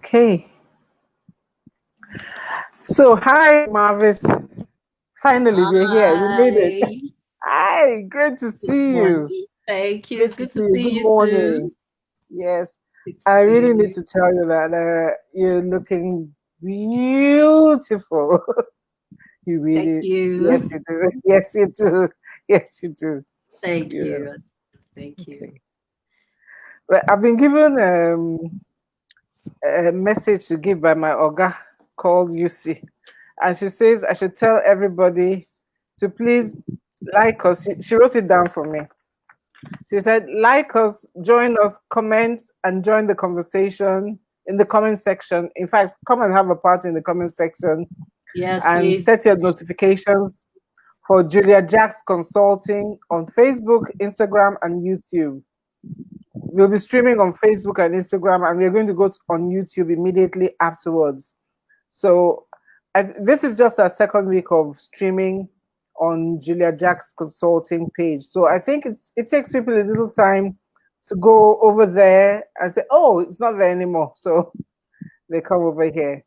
Okay. So, hi, Marvis. Finally, we're here. We made it. Hi. Hi, great to Good see you. morning. Thank you. Great It's to good to see you. see Good you too. morning. Yes, Good to I see really need you. to tell you that you're looking beautiful. You Thank really, you. yes, you do. Yes, you do. Yes, you do. Thank Yeah. you. Thank you. Okay. Well, I've been given a message to give by my Oga called UC. And she says I should tell everybody to please like us. She wrote it down for me. She said, like us, join us, comment, and join the conversation in the comment section. In fact, come and have a part in the comment section Yes, and please. set your notifications for Julia Jacks Consulting on Facebook, Instagram, and YouTube. We'll be streaming on Facebook and Instagram, and we're going to go on YouTube immediately afterwards. So this is just our second week of streaming on Julia Jack's consulting page. So I think it takes people a little time to go over there and say, oh, it's not there anymore. So they come over here.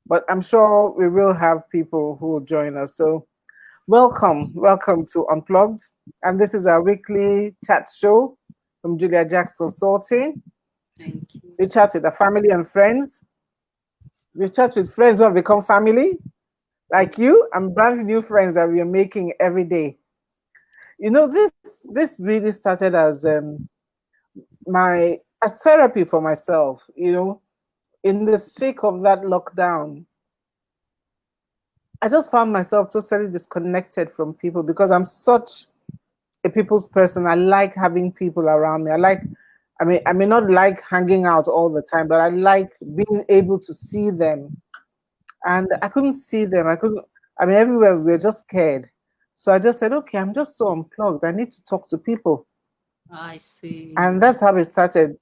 But I'm sure we will have people who will join us. So welcome to Unplugged. And this is our weekly chat show from Julia Jack's Consulting. Thank you. We chat with our family and friends. We chat with friends who have become family like you and brand new friends that we are making every day. You know, this really started as my as therapy for myself. You know, in the thick of that lockdown, I just found myself totally disconnected from people because I'm such a people's person. I like having people around me. I may not like hanging out all the time, but I like being able to see them. And I couldn't see them. I mean, everywhere we were just scared. So I just said, okay, I'm just so unplugged. I need to talk to people. I And see. that's how it started.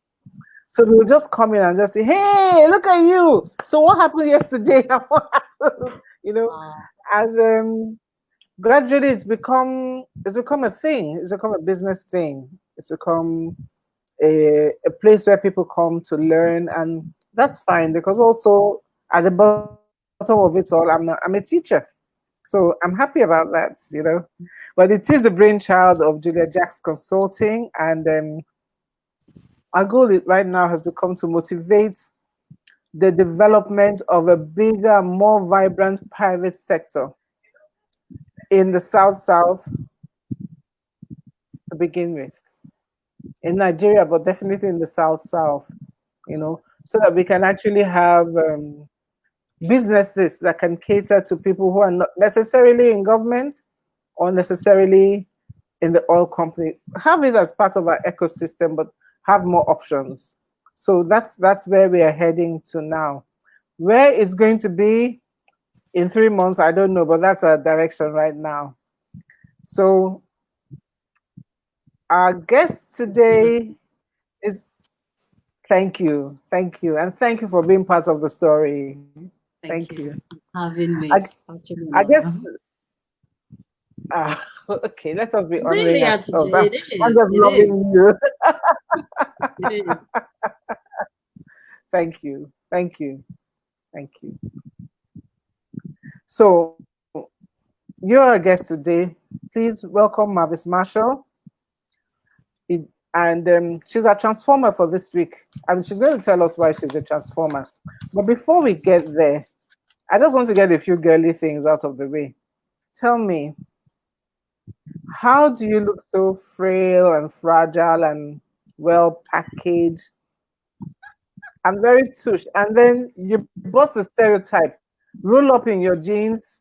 So we would just come in and just say, hey, look at you. So what happened yesterday? you know, Wow. and gradually it's become a thing. It's become a business thing. It's become a place where people come to learn, and that's fine because also at the bottom of it all, I'm a teacher. So I'm happy about that. But it is the brainchild of Julia Jacks Consulting, and our goal right now has become to motivate the development of a bigger, more vibrant private sector in the South to begin with, in Nigeria, but definitely in the South, so that we can actually have businesses that can cater to people who are not necessarily in government or necessarily in the oil company. Have it as part of our ecosystem, but have more options. So that's where we are heading to now. Where it's going to be in 3 months, I don't know, but that's our direction right now. So our guest today is and thank you for being part of the story. Thank Thank you. you for having I, me. It's actually an I guess honor. okay. Let us be honoring Really, ourselves. it I'm is. just It is. loving you. It is. Thank you. Thank you. Thank you. So, you're a guest today. Please welcome Marvis Marshall. It- and she's a transformer for this week. I mean, she's going to tell us why she's a transformer. But before we get there, I just want to get a few girly things out of the way. Tell me, how do you look so frail and fragile and well packaged and very touched? And then you bust a stereotype, roll up in your jeans,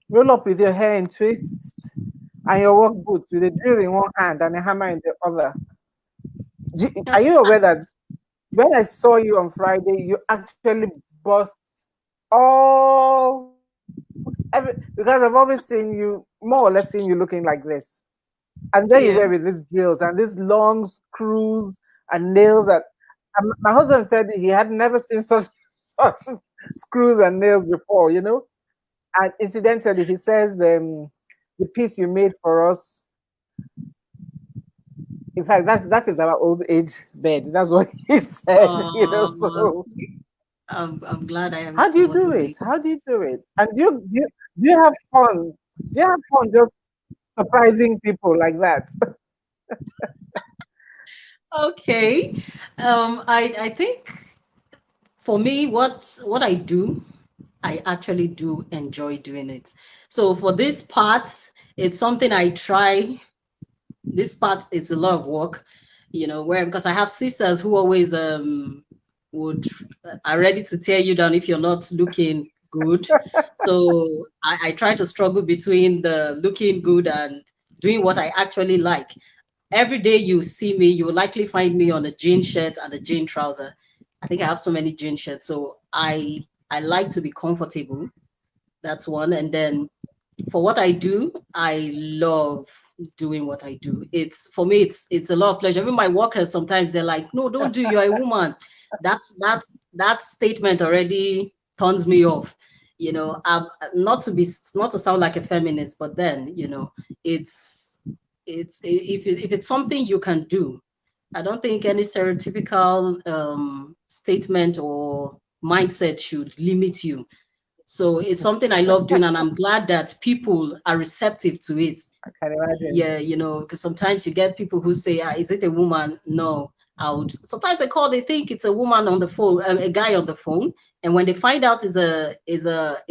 roll up with your hair in twists, and your work boots with a drill in one hand and a hammer in the other. Are you aware that when I saw you on Friday, you actually bust because I've always seen you, more or less seen you looking like this. And there you Yeah. were with these drills and these long screws and nails that my husband said he had never seen such screws and nails before. And incidentally, he says the piece you made for us In fact, that is our old age bed. That's what he said. Oh, So I'm glad I am how do you someone do who it? makes. How do you do it? And do you have fun? Do you have fun just surprising people like that? Okay. I think for me, what I do, I actually do enjoy doing it. So for this part, it's something I try. This part is a lot of work, where because I have sisters who always would are ready to tear you down if you're not looking good. So I try to struggle between the looking good and doing what I actually like. Every day you see me, you will likely find me on a jean shirt and a jean trouser. I think I have so many jean shirts. So I like to be comfortable. That's one. And then for what I do, I love doing what I do. It's for me, it's a lot of pleasure. Even my workers sometimes they're like, "No, don't do. You're a woman." That statement already turns me off. Not to sound like a feminist, but then it's if it's something you can do. I don't think any stereotypical statement or mindset should limit you. So it's something I love doing, and I'm glad that people are receptive to it. I can imagine. Yeah, because sometimes you get people who say, "Is it a woman?" No, I would. Sometimes they think it's a woman on the phone, a guy on the phone, and when they find out is a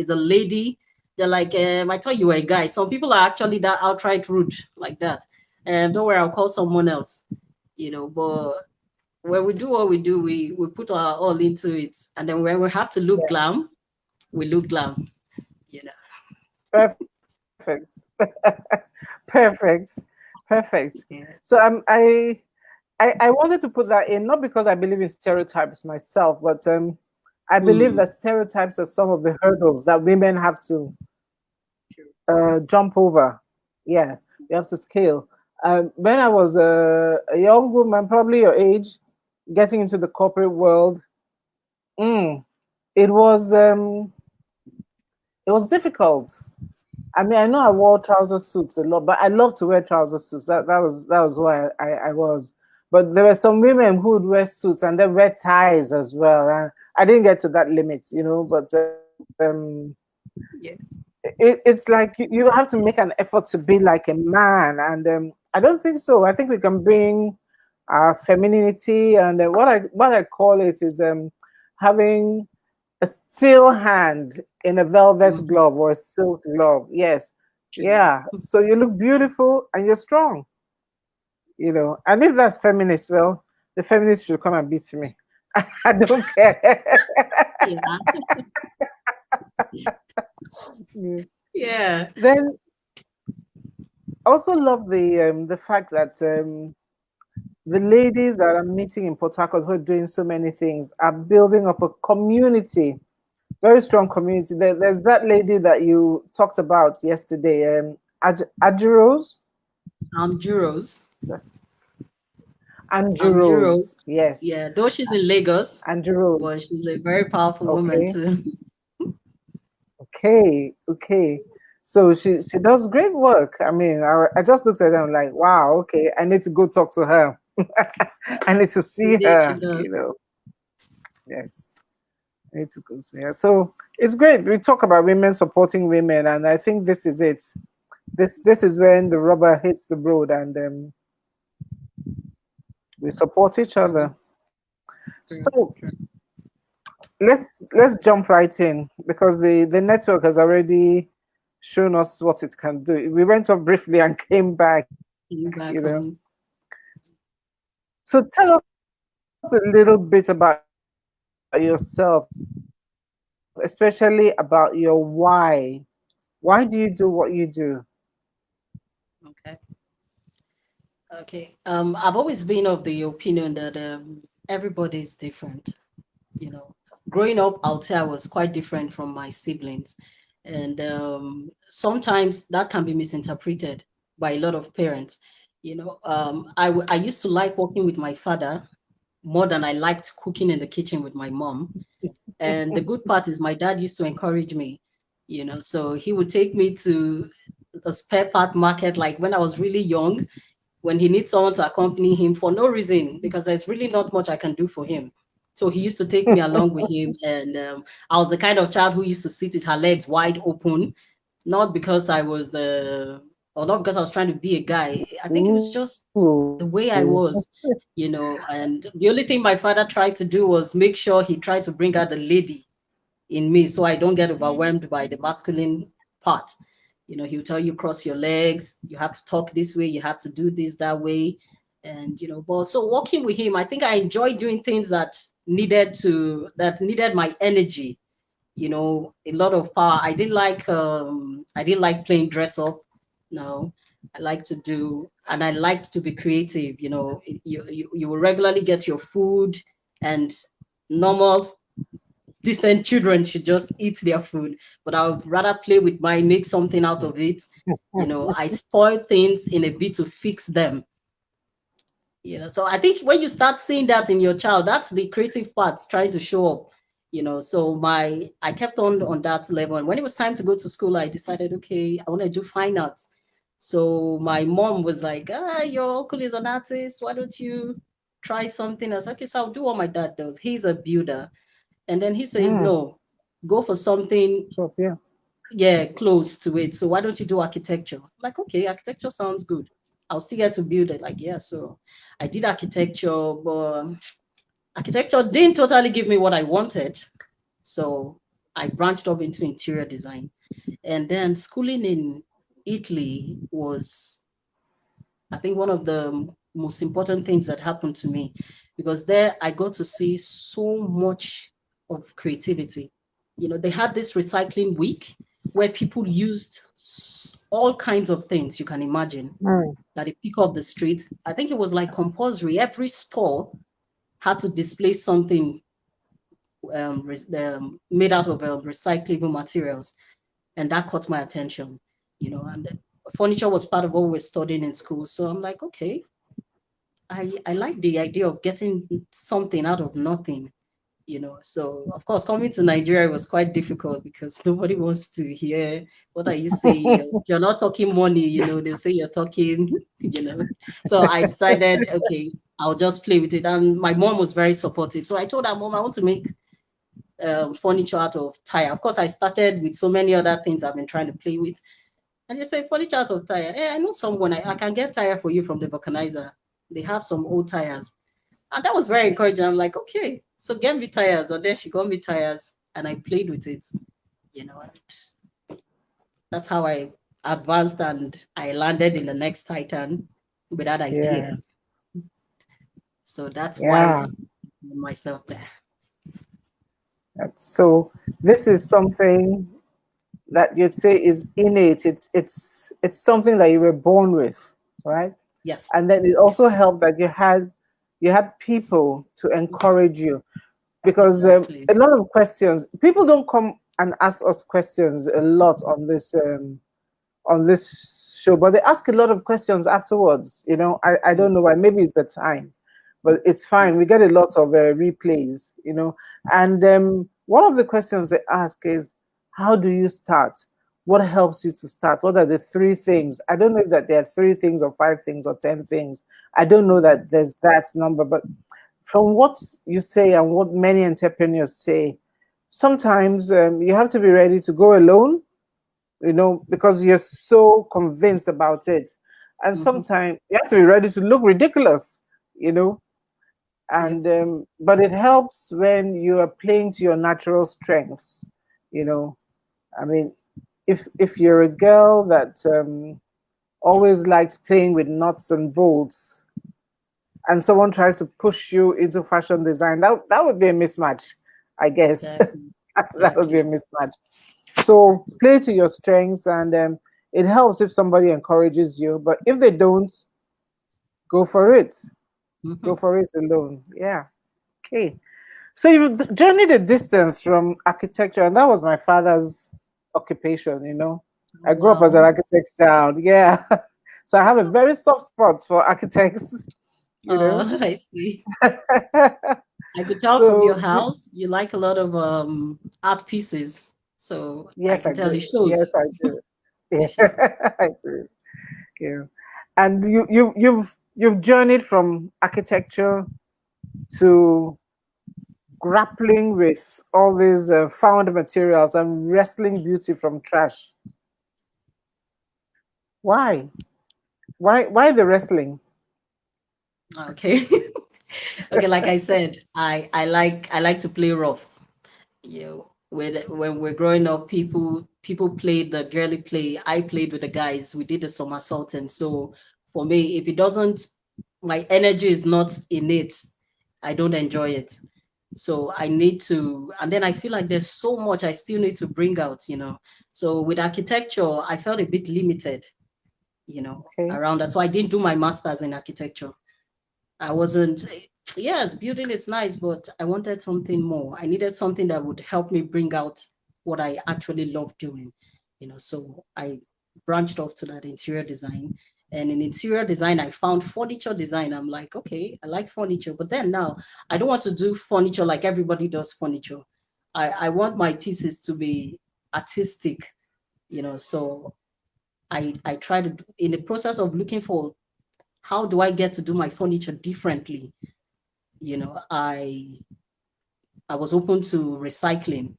lady, they're like, "I thought you were a guy." Some people are actually that outright rude like that. Don't worry, I'll call someone else. But when we do what we do, we put our all into it, and then when we have to look Yeah, glam, we look glam. You know. perfect, perfect, perfect. Yeah. So I wanted to put that in not because I believe in stereotypes myself, but I believe Mm, that stereotypes are some of the hurdles that women have to true. jump over. Yeah, you have to scale. When I was a young woman, probably your age, getting into the corporate world, mm, it was um, it was difficult. I mean, I know I wore trouser suits a lot, but I love to wear trouser suits. That was why I was. But there were some women who would wear suits and then wear ties as well. And I didn't get to that limit, but Yeah. it's like you have to make an effort to be like a man, and I don't think so. I think we can bring our femininity, and what I call it is having a steel hand in a velvet Mhm. glove or a silk glove. Yes, True. yeah. So you look beautiful and you're strong. And if that's feminist, well, the feminists should come and beat me. I don't care. Yeah. Yeah. Yeah. Then I also love the fact that the ladies that I'm meeting in Port Harcourt who are doing so many things are building up a community, very strong community. There's that lady that you talked about yesterday, Ajiros. Juros. Anjuros, Juros. yes, Yeah. Though she's in Lagos, Anjuros. but she's a very powerful woman Okay, too. okay. So she does great work. I mean, I just looked at her and I'm like, wow, okay, I need to go talk to her. I need to see Indeed, she her. does. Yes. I need to go see her. So it's great. We talk about women supporting women, and I think this is it. This is when the rubber hits the road, and we support each True. other. True. So True. let's jump right in because the network has already shown us what it can do. We went up briefly and came back. You back on. So tell us a little bit about yourself, especially about your why. Why do you do what you do? Okay. Okay. I've always been of the opinion that everybody is different. You know, growing up, I'll say I was quite different from my siblings, and sometimes that can be misinterpreted by a lot of parents. I used to like working with my father more than I liked cooking in the kitchen with my mom. And the good part is my dad used to encourage me, so he would take me to the spare part market like when I was really young. when he needs someone to accompany him for no reason, because there's really not much I can do for him. So he used to take me along with him, and I was the kind of child who used to sit with her legs wide open, not because I was, or not because I was trying to be a guy. I think it was just the way I was, And the only thing my father tried to do was make sure he tried to bring out the lady in me so I don't get overwhelmed by the masculine part. He'll tell you cross your legs, you have to talk this way, you have to do this that way. And but so working with him, I think I enjoyed doing things that needed my energy, a lot of power. I didn't like playing dress up. No, I like to do, and I liked to be creative. You will regularly get your food, and normal decent children should just eat their food, but I would rather play with mine, make something out of it. I spoil things in a bit to fix them. So I think when you start seeing that in your child, that's the creative parts trying to show up. So I kept on that level. And when it was time to go to school, I decided, okay, I want to do fine arts. So my mom was like, your uncle is an artist. Why don't you try something else? Okay, so I'll do what my dad does. He's a builder. And then he says, no, go for something, So, yeah. yeah, close to it. So why don't you do architecture? I'm like, okay, architecture sounds good. I'll still get to build it. Like, yeah. So I did architecture, but architecture didn't totally give me what I wanted. So I branched off into interior design. And then schooling in Italy was, I think, one of the most important things that happened to me, because there I got to see so much of creativity. They had this recycling week where people used all kinds of things you can imagine that they pick up the street. I think it was like compulsory. Every store had to display something made out of recyclable materials, and that caught my attention. And furniture was part of what we were studying in school. So I'm like, okay, I like the idea of getting something out of nothing. So of course, coming to Nigeria was quite difficult because nobody wants to hear what are you saying. You're not talking money, they'll say you're talking, So I decided, okay, I'll just play with it. And my mom was very supportive. So I told her, Mom, I want to make furniture out of tire. Of course, I started with so many other things I've been trying to play with. And you say, furniture out of tire. Hey, I know someone, I can get tire for you from the vulcanizer. They have some old tires. And that was very encouraging. I'm like, okay, so get me tires. And then she got me tires and I played with it, and that's how I advanced and I landed in the next Titan with that Yeah. idea. So that's why Yeah. I myself there. So this is something that you'd say is innate. It's something that you were born with, right? Yes. And then it also Yes. helped that you had people to encourage you, because Exactly. a lot of questions, people don't come and ask us questions a lot on this show, but they ask a lot of questions afterwards. I don't know why. Maybe it's the time, but it's fine. We get a lot of replays. And one of the questions they ask is, how do you start? What helps you to start? What are the three things? I don't know if that there are three things or five things or 10 things. I don't know that there's that number, but from what you say and what many entrepreneurs say, sometimes you have to be ready to go alone, because you're so convinced about it. And Mm-hmm. sometimes you have to be ready to look ridiculous, you know. Yep. And but it helps when you are playing to your natural strengths, you know. I mean, if you're a girl that always likes playing with nuts and bolts, and someone tries to push you into fashion design, that would be a mismatch, I guess. Exactly. That would be a Exactly. mismatch. So play to your strengths, and it helps if somebody encourages you. But if they don't, go for it. Mm-hmm. Go for it alone. Yeah. Okay. So you've journeyed a distance from architecture, and that was my father's occupation. Oh, I grew up as an wow. architect's child. Yeah. So I have a very soft spot for architects. You know. Oh, I see. I could tell from your So house you like a lot of art pieces. So I yes, can I tell it do. Yes, shows. I do. It shows. Yeah, I do. Yeah. And you've journeyed from architecture to grappling with all these found materials and wrestling beauty from trash. Why? Why the wrestling? Okay. Okay, like I said, I like to play rough. When we're growing up, people played the girly play. I played with the guys. We did the somersault, and so for me, if it doesn't, my energy is not in it, I don't enjoy it. So I need to, and then I feel like there's so much I still need to bring out. So with architecture, I felt a bit limited, Okay, around that. So I didn't do my master's in architecture. I wasn't, yes, building is nice, but I wanted something more. I needed something that would help me bring out what I actually love doing. So I branched off to that interior design. And in interior design, I found furniture design. I'm like, okay, I like furniture, but then now I don't want to do furniture like everybody does furniture. I want my pieces to be artistic. So I try to, in the process of looking for how do I get to do my furniture differently, you know, I was open to recycling.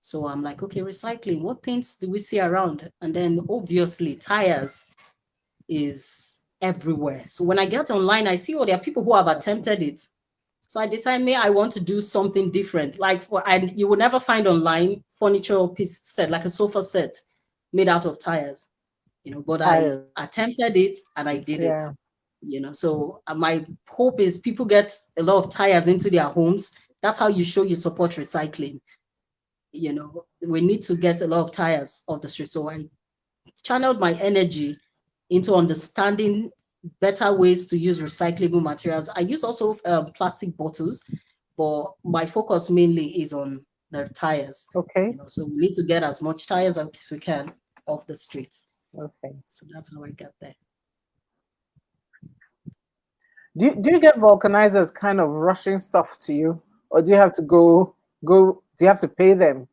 So I'm like, okay, recycling, what things do we see around? And then obviously tires is everywhere. So when I get online, I see, oh, there are people who have attempted it. So I decided, I want to do something different. Like, and you will never find online furniture piece set, like a sofa set made out of tires. But I tires. attempted it and I Yeah. did it. So my hope is people get a lot of tires into their homes. That's how you show you support recycling. We need to get a lot of tires off the street. So I channeled my energy into understanding better ways to use recyclable materials. I use also plastic bottles, but my focus mainly is on the tires. Okay. So we need to get as much tires as we can off the streets. Okay. So that's how I got there. Do you get vulcanizers kind of rushing stuff to you, or do you have to go? Do you have to pay them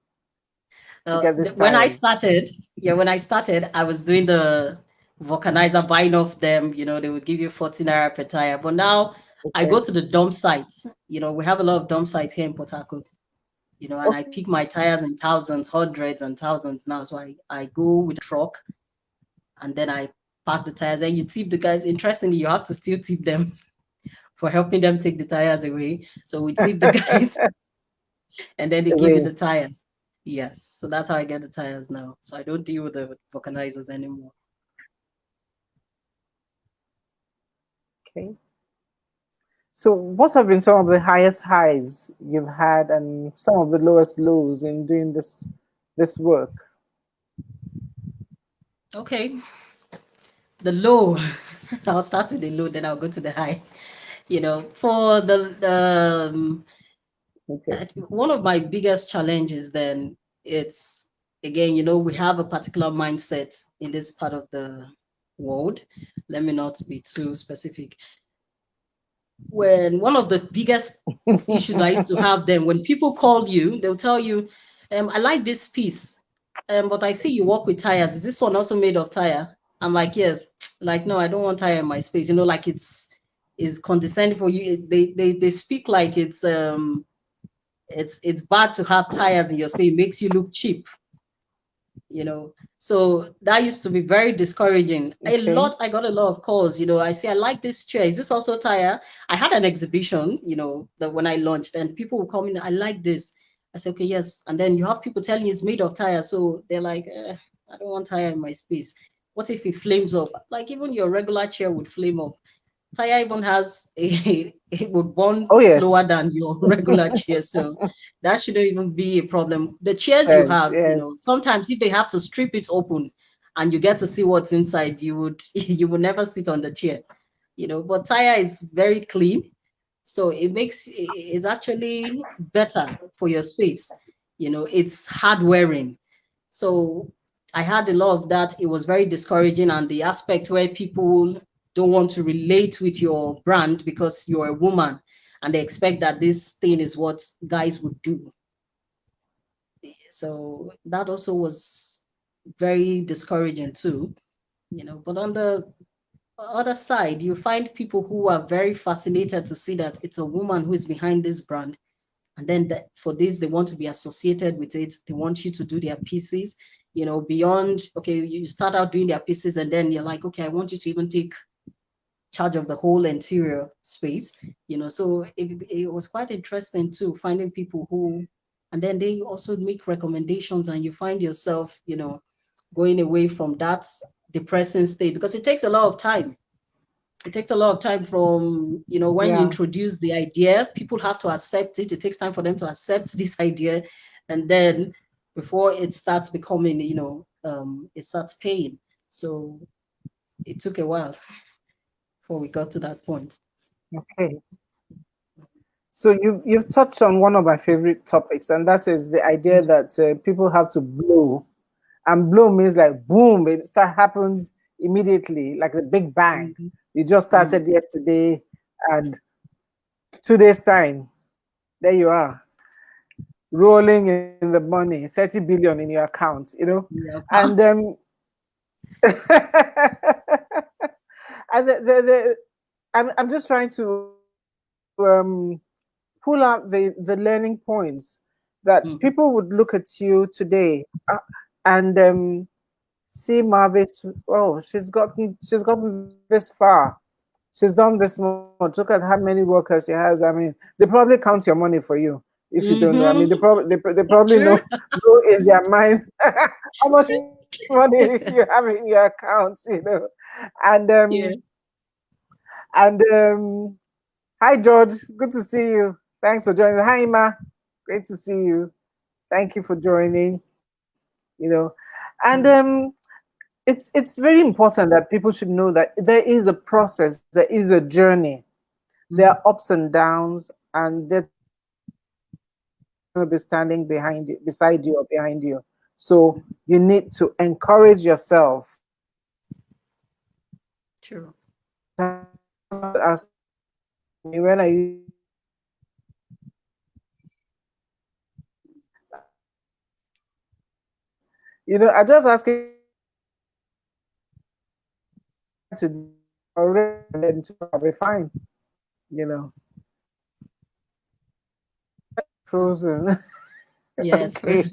to get these When I tires? started, yeah, when I started, I was doing the vulcanizer, buying off them. They would give you 14 naira per tire. But now I go Okay. to the dump sites. We have a lot of dump sites here in Port Harcourt. And I Okay. pick my tires in thousands, hundreds, and thousands now. So I go with a truck and then I pack the tires. And you tip the guys. Interestingly, you have to still tip them for helping them take the tires away. So we tip the guys and then they give you Away. the tires. Yes. So that's how I get the tires now. So I don't deal with the vulcanizers anymore. Okay. So, what have been some of the highest highs you've had, and some of the lowest lows in doing this work? Okay. The low. I'll start with the low, then I'll go to the high. For Okay. one of my biggest challenges then it's again, we have a particular mindset in this part of the world. Let me not be too specific. When one of the biggest issues I used to have then, when people call you, they'll tell you, I like this piece, but I see you work with tires. Is this one also made of tire? I'm like, yes. Like, no, I don't want tire in my space. Like it's condescending for you. They speak like it's bad to have tires in your space. It makes you look cheap. So that used to be very discouraging. Okay. I got a lot of calls. I say, I like this chair, is this also tire? I had an exhibition that when I launched, and people would come in, I like this. I said, okay, yes. And then you have people telling you it's made of tire, so they're like, I don't want tire in my space. What if it flames up? Like, even your regular chair would flame up. Tire even has it would burn Oh slower yes. than your regular chair, so that shouldn't even be a problem. The chairs you Yes. have, Yes. sometimes if they have to strip it open and you get to see what's inside, you would you would never sit on the chair. But tire is very clean, so it's actually better for your space. It's hard wearing, so I had a lot of that. It was very discouraging. And the aspect where people don't want to relate with your brand because you're a woman and they expect that this thing is what guys would do. So that also was very discouraging too. But other side, you find people who are very fascinated to see that it's a woman who is behind this brand. And then for this, they want to be associated with it. They want you to do their pieces, beyond, okay, you start out doing their pieces and then you're like, okay, I want you to even take charge of the whole interior space, so it was quite interesting too, finding people who, and then they also make recommendations and you find yourself, going away from that depressing state, because it takes a lot of time. It takes a lot of time from, when you Yeah. introduce the idea, people have to accept it. It takes time for them to accept this idea. And then before it starts becoming, it starts paying. So it took a while before we got to that point. Okay. So you've touched on one of my favorite topics, and that is the idea that people have to blow, and blow means like boom, happens immediately, like the big bang. Mhm. You just Mhm. started yesterday, and 2 days time, there you are, rolling in the money, 30 billion in your account, Yeah, and and I'm just trying to pull out the learning points that Mhm. people would look at you today, and see Marvis. Oh, she's gotten this far. She's done this much. Look at how many workers she has. I mean, they probably count your money for you if you don't know. I mean, Mhm. they probably True. know in their minds how much money you have in your account. And Yeah. and hi George, good to see you. Thanks for joining. Hi Ima, great to see you. Thank you for joining. And it's very important that people should know that there is a process, there is a journey, there are Mhm. ups and downs, and there are times when somebody is going to be standing beside you or behind you. So you need to encourage yourself. True. Somebody was asking me, when are you going to start I just asking myself, if I start today, I'll ready, and then tomorrow I'll be fine. You know, frozen. Yes. Okay.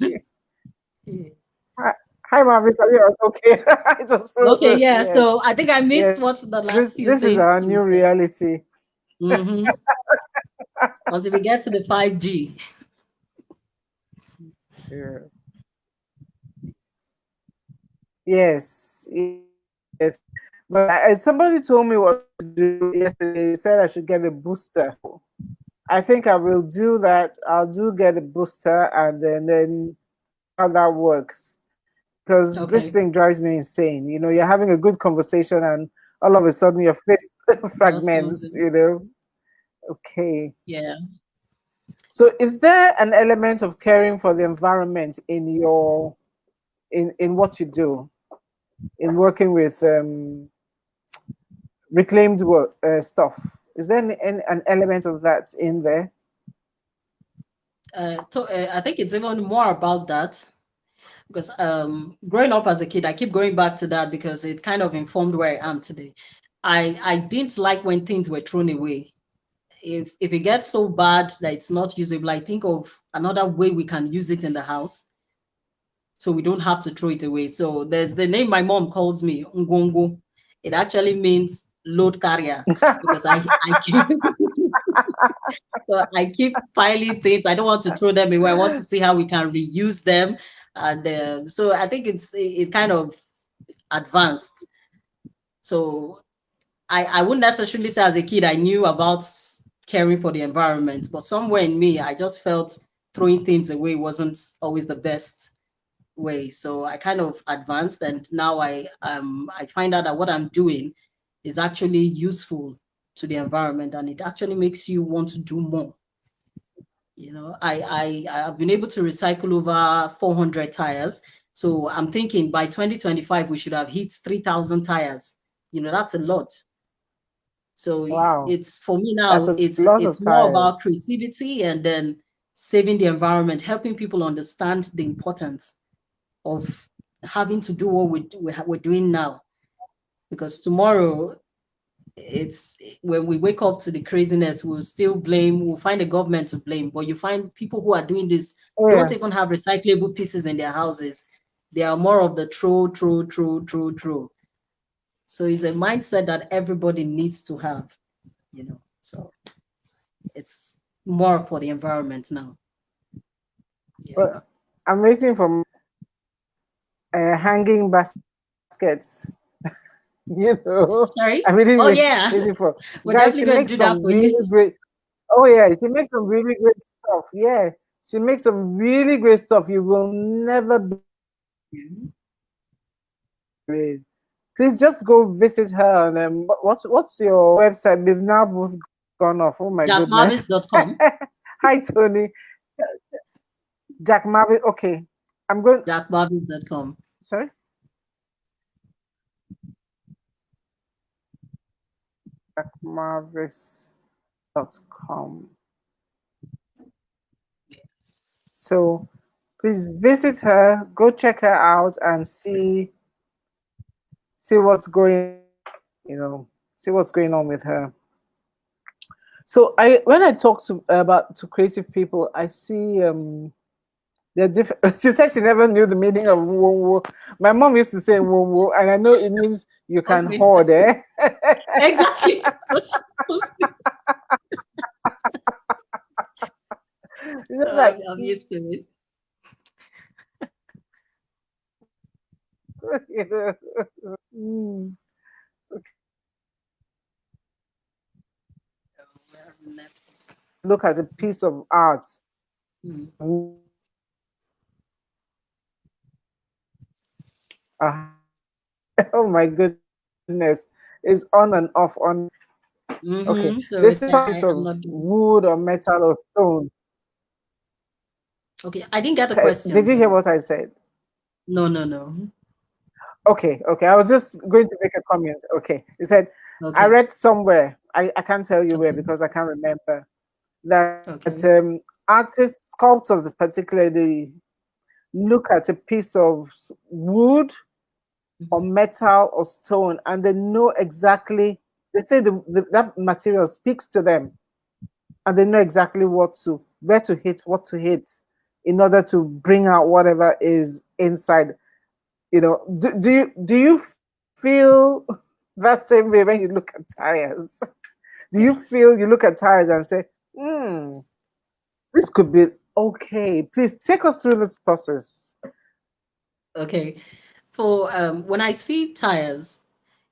Yeah. Hi, hi, Marvis. Are you okay? It was Okay, frozen. yeah. So Yes. I think I missed Yes. what the last few This is things our you new said. reality. Mm-hmm. Until we get to the 5G. Yeah. Yes. Yes. But somebody told me what to do yesterday. He said I should get a booster. I think I will do that. I'll do get a booster, and then see how that works. Because this Okay. thing drives me insane. You're having a good conversation, and all of a sudden your face Just fragments. frozen. Okay. Yeah. So, is there an element of caring for the environment in in what you do, in working with reclaimed work, stuff? Is there an element of that in there? I think it's even more about that, because growing up as a kid, I keep going back to that because it kind of informed where I am today. I didn't like when things were thrown away. If it gets so bad that it's not usable, I think of another way we can use it in the house so we don't have to throw it away. So there's the name my mom calls me, Ngongo. It actually means load carrier, because I keep so I keep piling things. I don't want to throw them away. I want to see how we can reuse them. And so I think it kind of advanced. So I wouldn't necessarily say as a kid I knew about caring for the environment, but somewhere in me, I just felt throwing things away wasn't always the best way. So I kind of advanced, and now I find out that what I'm doing is actually useful to the environment, and it actually makes you want to do more. I've been able to recycle over 400 tires. So I'm thinking by 2025 we should have hit 3,000 tires. That's a lot. So Wow, it's, for me that's now, a it's lot of it's more about tires. creativity and then saving the environment, helping people understand the importance of having to do what we're doing now. Because tomorrow, it's when we wake up to the craziness, we'll find the government to blame. But you find people who are doing this Oh don't yeah. even have recyclable pieces in their houses. They are more of the throw. So it's a mindset that everybody needs to have, So it's more for the environment now. Yeah. But I'm waiting for hanging baskets. I'm really Sorry. waiting Oh for. yeah, Guys, she we're makes definitely some going to do that really for great. you. Oh yeah, she makes some really great stuff. Yeah, she makes some really great stuff. You will never believe. Please just go visit her. And what's your website? We've now both gone off. Oh my goodness. JackMarvis.com. Hi Tony. Jack Marvin. Okay, I'm going. JackMarvis.com. Sorry, jackmarvis.com. So please visit her. Go check her out and see what's going on. See what's going on with her. So I when I talk to creative people, I see they're different. She said she never knew the meaning of wo wo. My mom used to say wo wo, and I know it means you What's can me? hoard, eh? Exactly. That's what she told me. It's just like I'm used to it. you know. Mm. Look at a piece of art. Mm. Ah, oh my goodness. It's on and off on. Okay. This So is it's a piece I'm of not doing it. wood or metal or stone. Okay. I didn't get the Okay. question, Did you hear sorry. what I said? No. Okay. I was just going to make a comment. Okay. He said, I Okay. read somewhere, I can't tell you where Okay. because I can't remember, that Okay. artists, sculptors particularly, look at a piece of wood or Mhm. metal or stone and they know exactly, they say that material speaks to them and they know exactly where to hit, what to hit in order to bring out whatever is inside. Do you feel that same way when you look at tires? Do you feel Yes. you look at tires and say, hmm, this could be okay? Please take us through this process. Okay. For when I see tires,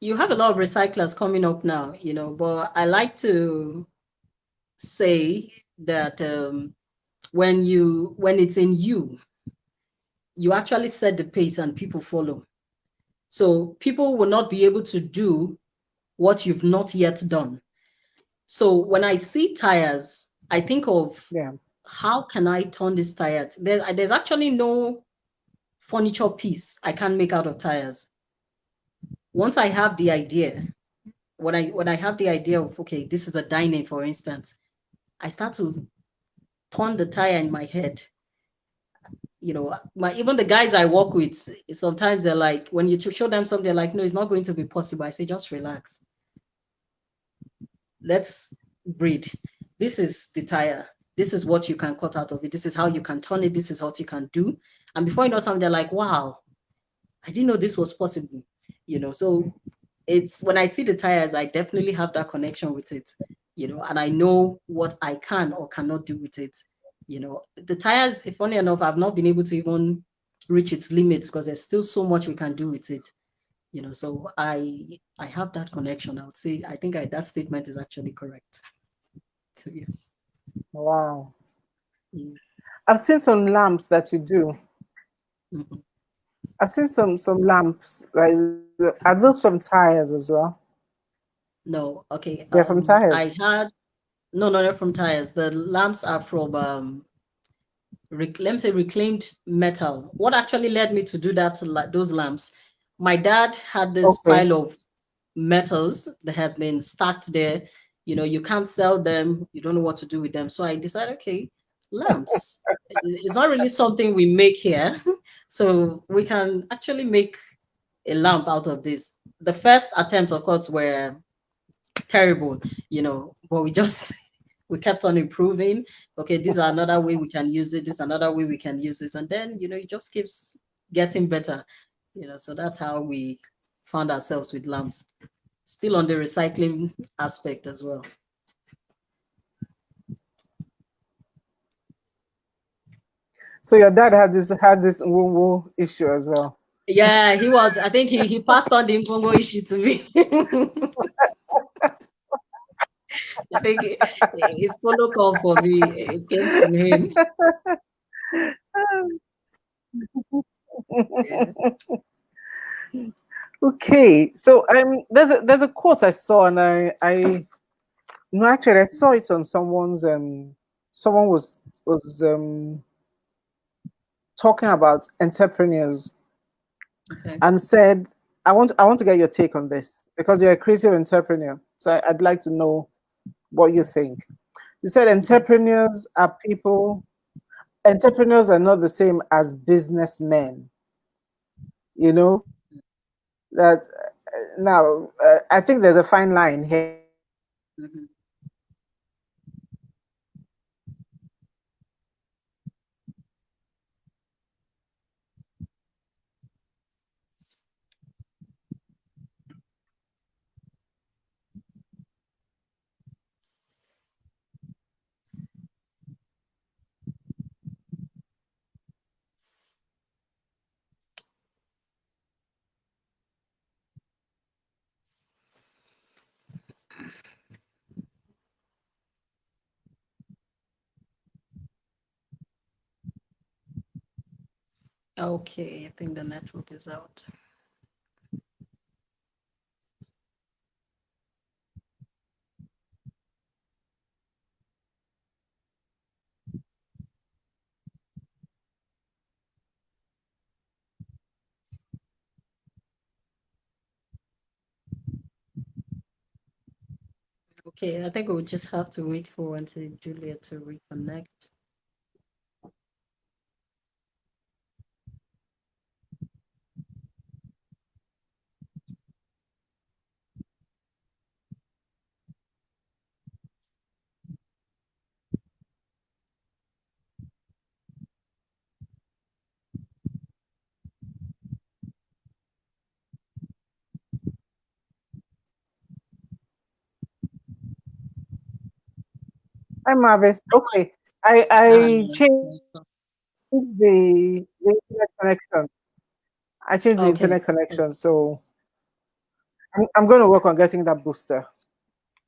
you have a lot of recyclers coming up now, but I like to say that when it's in you, you actually set the pace and people follow. So people will not be able to do what you've not yet done. So when I see tires, I think of Yeah. how can I turn this tire? There's actually no furniture piece I can't make out of tires. Once I have the idea, when I have the idea of, okay, this is a dining, for instance, I start to turn the tire in my head. My even the guys I work with, sometimes they're like, when you show them something, they're like, no, it's not going to be possible. I say, just relax. Let's breathe. This is the tire. This is what you can cut out of it. This is how you can turn it. This is what you can do. And before you know something, they're like, wow, I didn't know this was possible. So it's when I see the tires, I definitely have that connection with it, and I know what I can or cannot do with it. The tires, if funny enough, I've not been able to even reach its limits because there's still so much we can do with it. So I have that connection. I would say I think that statement is actually correct. So yes. Wow. Mm. I've seen some lamps that you do. Mhm. I've seen some lamps. Like, are those from tires as well? No, okay. They're from I tires. had no, no, not from tires. The lamps are from let me say reclaimed metal. What actually led me to do that, those lamps? My dad had this Okay. pile of metals that has been stacked there. You can't sell them. You don't know what to do with them. So I decided, okay, lamps. It's not really something we make here, so we can actually make a lamp out of this. The first attempt, of course, were terrible, but we just we kept on improving. Okay, these are another way we can use it, this another way we can use this, and then it just keeps getting better. So that's how we found ourselves with lamps. Still on the recycling aspect as well. So your dad had this woo issue as well. Yeah, I think he passed on the Mpongo issue to me. I think it's follow call for me. It came from him. Yeah. Okay, so there's a quote I saw, and I no, actually I saw it on someone was talking about entrepreneurs Okay. and said, I want to get your take on this because you're a creative entrepreneur. So I'd like to know what you think. You said Okay. entrepreneurs are not the same as businessmen. That now I think there's a fine line here. Mhm. Okay, I think the network is out. Okay, I think we'll just have to wait for until Julia to reconnect. Hi Marvis. Okay, I changed Welcome. the internet connection. I changed the Okay. internet connection, so I'm going to work on getting that booster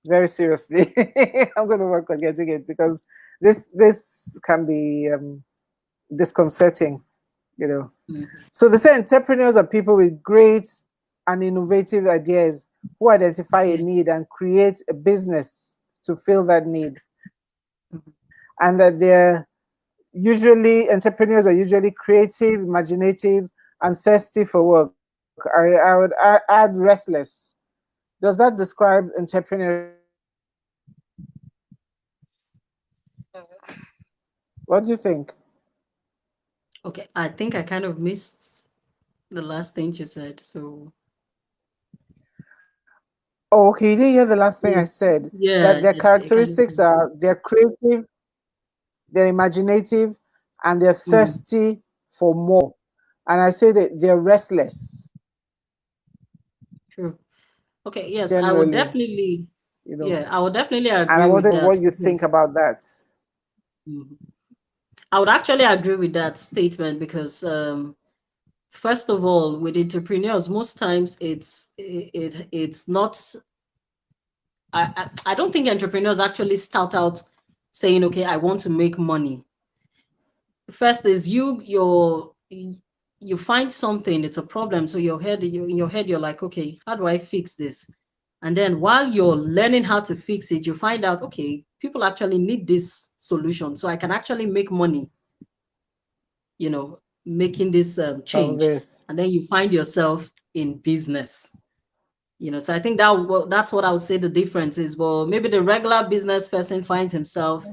very seriously. I'm going to work on getting it because this can be disconcerting, you know. Mhm. So they say entrepreneurs are people with great and innovative ideas who identify a Yeah. need and create a business to fill that need, Mhm. and that entrepreneurs are usually creative, imaginative, and thirsty for work. I would add restless. Does that describe entrepreneurship? What do you think? Okay, I think I kind of missed the last thing you said. So Oh, okay, you didn't hear the last thing I yeah, said. That yeah, their it kind of. characteristics are they're creative, they're imaginative, and they're Mm, thirsty for more. And I say that they're restless true. Okay, yes, I would generally, definitely, you know. yeah, I would definitely And I agree with wonder that what you think because about that. mhm. I would actually agree with that statement because first of all, with entrepreneurs, most times it's not. I don't think entrepreneurs actually start out saying, "Okay, I want to make money." First is you find something, it's a problem, so in your head you're like, okay, how do I fix this? And then while you're learning how to fix it, you find out, okay, people actually need this solution, so I can actually make money, making this Of change. this. And then you find yourself in business. So I think that's what I would say the difference is. Well, maybe the regular business person finds himself,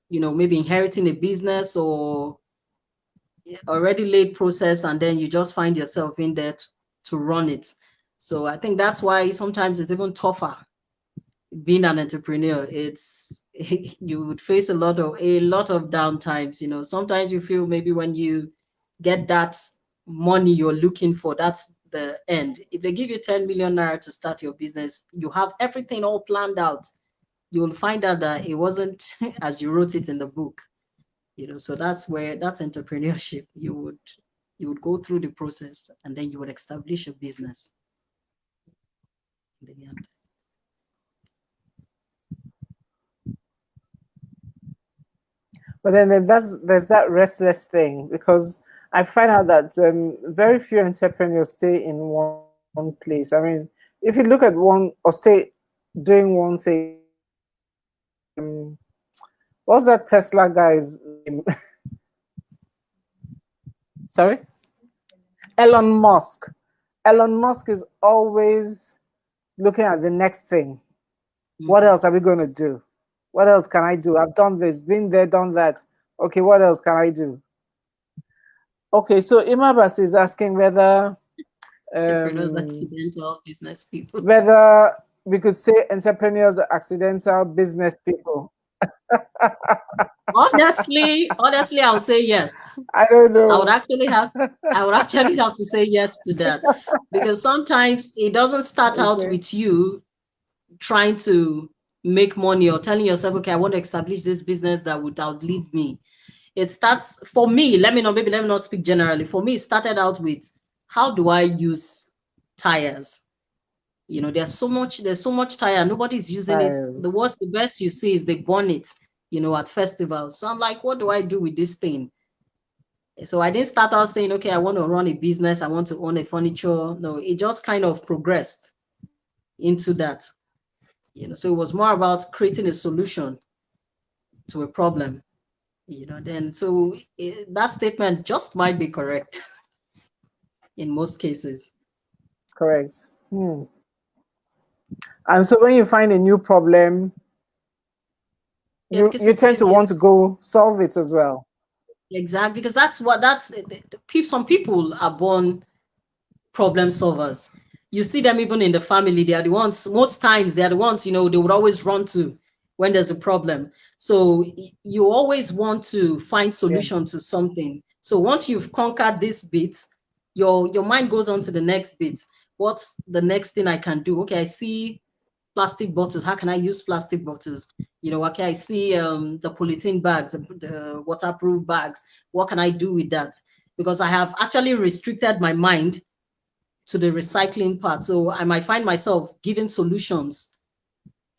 maybe inheriting a business or already laid process, and then you just find yourself in there to run it. So I think that's why sometimes it's even tougher being an entrepreneur, it's you would face a lot of downtimes. Sometimes you feel maybe when you get that money you're looking for, that's the end. If they give you 10 million naira to start your business, you have everything all planned out. You will find out that it wasn't as you wrote it in the book. So that's entrepreneurship. You would go through the process and then you would establish a business in the end. But then there's that restless thing, because I find out that very few entrepreneurs stay in one place. I mean, if you look at one or stay doing one thing, what's that Tesla guy's name? Sorry, Elon Musk. Elon Musk is always looking at the next thing. What Mhm. else are we going to do? What else can I do? I've done this, been there, done that. Okay, what else can I do? Okay, so Imabas is asking Entrepreneurs, um, accidental business people. whether we could say entrepreneurs are accidental business people. Honestly, I'll say yes. I don't I would know. actually have I would actually have to say yes to that, because sometimes it doesn't start out Okay. with you trying to make money or telling yourself, okay, I want to establish this business that would outlive me. It starts, for me, let me not speak generally. For me, it started out with, how do I use tires? There's so much tire, nobody's using it. The Tires. worst, the best you see is they burn it, at festivals. So I'm like, what do I do with this thing? So I didn't start out saying, okay, I want to run a business, I want to own a furniture. No, it just kind of progressed into that. So it was more about creating a solution to a problem. Then so that statement just might be correct in most cases. Correct. And so when you find a new problem, Yeah, because you tend to want to it's go solve it as well. exact because some people are born problem solvers. You see them even in the family. They are the ones, most times, they are the ones, they would always run to when there's a problem. So you always want to find Yeah. solution to something. So once you've conquered this bit, your mind goes on to the next bit. What's the next thing I can do? Okay, I see plastic bottles. How can I use plastic bottles? Okay, I see the polythene bags, the waterproof bags. What can I do with that? Because I have actually restricted my mind to the recycling part. So I might find myself giving solutions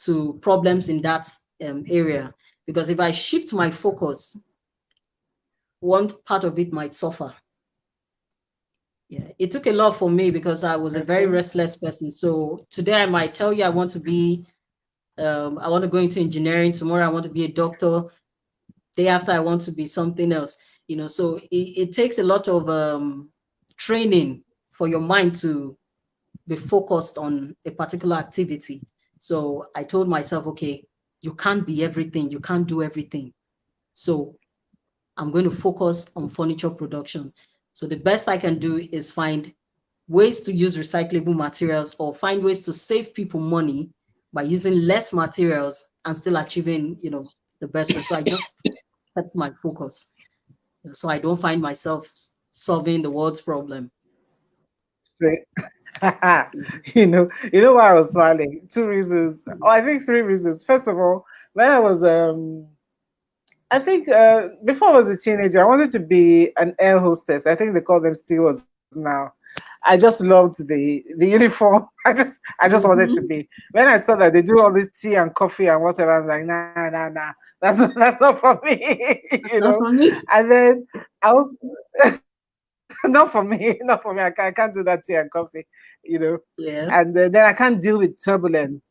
to problems in that area. Because if I shift my focus, one part of it might suffer. Yeah, it took a lot for me because I was a very Okay. restless person. So today I might tell you I want to go into engineering. Tomorrow I want to be a doctor. Day after I want to be something else. So it takes a lot of training for your mind to be focused on a particular activity. So I told myself, okay, you can't be everything, you can't do everything. So I'm going to focus on furniture production. So the best I can do is find ways to use recyclable materials or find ways to save people money by using less materials and still achieving, the best result. So I just kept my focus. So I don't find myself solving the world's problem. Straight. Mhm. You know why I was smiling? Two reasons. Oh, I think three reasons. First of all, when I think before I was a teenager, I wanted to be an air hostess. I think they call them stewards now. I just loved the uniform. I just wanted to Mhm. be. When I saw that they do all this tea and coffee and whatever, I was like, nah, nah, nah. That's not for me. That's not for me. And then I was not for me, not for me. I can't do that tea and coffee. You know. And Yeah. then I can't deal with turbulence.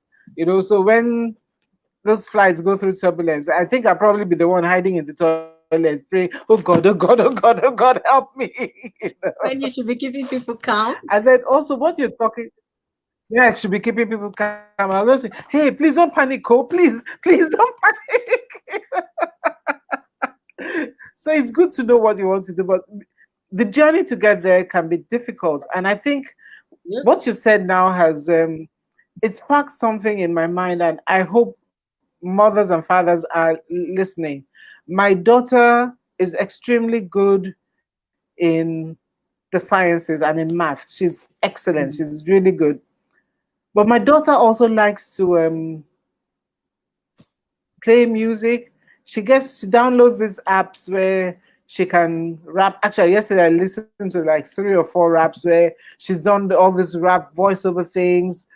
So when those flights go through turbulence, I think I'll probably be the one hiding in the toilet, praying, "Oh God, oh God, oh God, oh God, oh God, help me!" When you should be keeping people calm. And then also, what you're talking, yeah, I should be keeping people calm. I was saying, "Hey, please don't panic, oh, please don't panic." So it's good to know what you want to do, but the journey to get there can be difficult. And I think Yep. what you said now has it sparked something in my mind, and I hope mothers and fathers are listening. My daughter is extremely good in the sciences and in math. She's excellent. Mhm. She's really good. But my daughter also likes to play music. She downloads these apps where she can rap. Actually, yesterday I listened to like 3 or 4 raps where she's done all these rap voiceover things,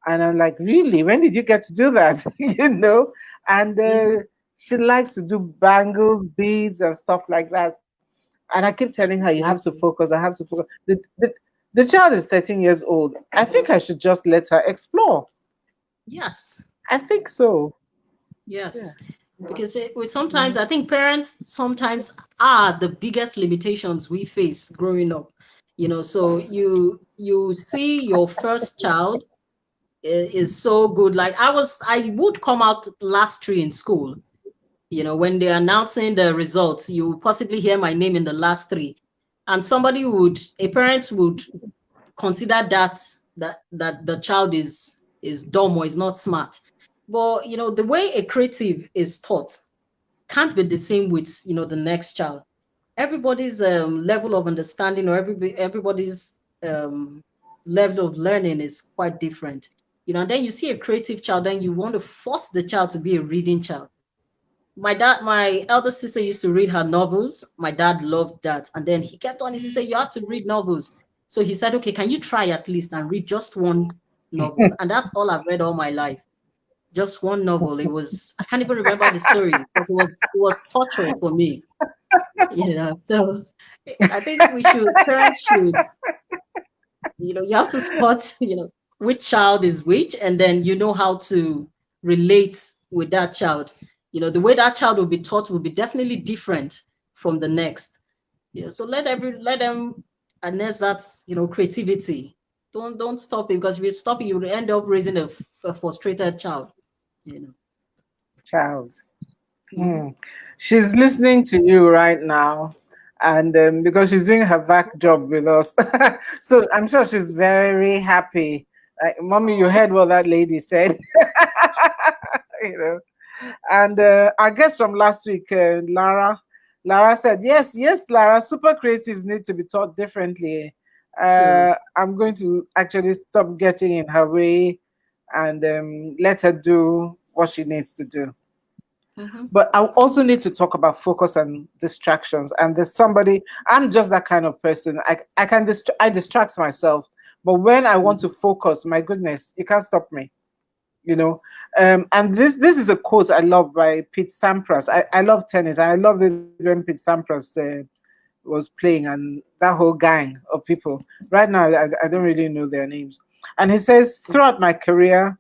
and I'm like, really? When did you get to do that? And Mhm. she likes to do bangles, beads, and stuff like that. And I keep telling her, you have to Amazing. focus. I have to focus. The child is 13 years old. I think I should just let her explore. Yes. I think so. Yeah. Yes. Because we sometimes, I think parents sometimes are the biggest limitations we face growing up. So you see your first child is so good. Like I would come out last three in school. When they're announcing the results, you possibly hear my name in the last three, and a parent would consider that the child is dumb or is not smart. But the way a creative is taught can't be the same with the next child. Everybody's level of understanding, or everybody's level of learning is quite different. And then you see a creative child, then you want to force the child to be a reading child. My elder sister used to read her novels. My dad loved that. And then he kept on, he said, you have to read novels. So he said, okay, can you try at least and read just one novel? And that's all I've read all my life. Just one novel. I can't even remember the story because it was torture for me. So I think parents should, you have to spot, which child is which, and then you know how to relate with that child. The way that child will be taught will be definitely different from the next. So let them harness that, creativity. Don't stop it, because if you stop it, you will end up raising a frustrated child. You know. Child. Mhm. Hmm. She's listening to you right now, and because she's doing her back job with us, so I'm sure she's very happy. Like, mommy, you Oh, heard what that lady said, you know. And our guest from last week, Lara said, yes, yes, Lara, super creatives need to be taught differently. true. I'm going to actually stop getting in her way and let her do what she needs to do. Hmm. But I also need to talk about focus and distractions. And there's somebody, I'm just that kind of person. I distract myself. But when I want to focus, my goodness, you can't stop me. You know, and this is a quote I love by Pete Sampras. I love tennis. I love it when Pete Sampras was playing, and that whole gang of people. Right now, I don't really know their names. And he says, throughout my career,